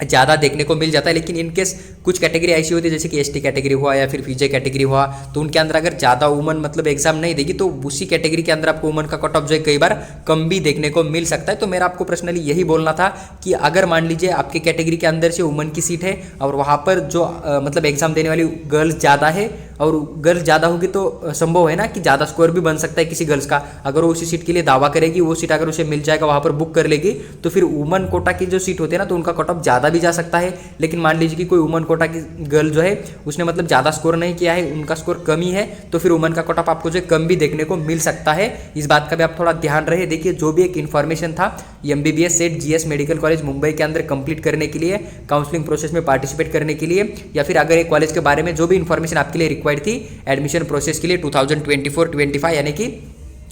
ज़्यादा देखने को मिल जाता है। लेकिन इनकेस कुछ कैटेगरी ऐसी होती है जैसे कि एसटी कैटेगरी हुआ या फिर फीजे कैटेगरी हुआ तो उनके अंदर अगर ज़्यादा वुमन मतलब एग्जाम नहीं देगी तो उसी कैटेगरी के अंदर आपको वुमन का कट ऑफ जो है कई बार कम भी देखने को मिल सकता है। तो मेरा आपको पर्सनली यही बोलना था कि अगर मान लीजिए आपके कैटेगरी के अंदर से वुमन की सीट है और वहाँ पर जो मतलब एग्जाम देने वाली गर्ल्स ज़्यादा है और गर्ल्स ज़्यादा होगी तो संभव है ना कि ज़्यादा स्कोर भी बन सकता है किसी गर्ल्स का। अगर वो उसी सीट के लिए दावा करेगी, वो सीट अगर उसे मिल जाएगा वहाँ पर बुक कर लेगी तो फिर वुमन कोटा की जो सीट होती है ना तो उनका कट ऑफ ज़्यादा भी जा सकता है। लेकिन मान लीजिए कि कोई वुमन कोटा की गर्ल जो है उसने मतलब ज़्यादा स्कोर नहीं किया है, उनका स्कोर कम ही है, तो फिर वुमन का कट ऑफ आपको जो कम भी देखने को मिल सकता है। इस बात का भी आप थोड़ा ध्यान रहे। देखिए जो भी एक इन्फॉर्मेशन था MBBS set GS medical college Mumbai के अंदर कंप्लीट करने के लिए, काउंसलिंग प्रोसेस में पार्टिसिपेट करने के लिए, या फिर अगर एक कॉलेज के बारे में जो भी इन्फॉर्मेशन आपके लिए रिक्वायर्ड थी एडमिशन प्रोसेस के लिए 2024-25 यानी कि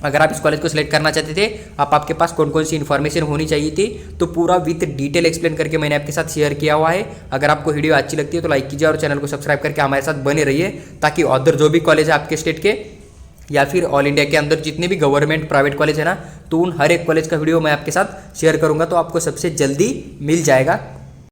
अगर आप इस कॉलेज को सिलेक्ट करना चाहते थे आपके पास कौन कौन सी इन्फॉर्मेशन होनी चाहिए थी तो पूरा विथ डिटेल एक्सप्लेन करके मैंने आपके साथ शेयर किया हुआ है। अगर आपको वीडियो अच्छी लगती है तो लाइक कीजिए और चैनल को सब्सक्राइब करके हमारे साथ बने रहिए ताकि अदर जो भी कॉलेज है आपके स्टेट के या फिर ऑल इंडिया के अंदर जितने भी गवर्नमेंट प्राइवेट कॉलेज है ना तो उन हर एक कॉलेज का वीडियो मैं आपके साथ शेयर करूंगा तो आपको सबसे जल्दी मिल जाएगा।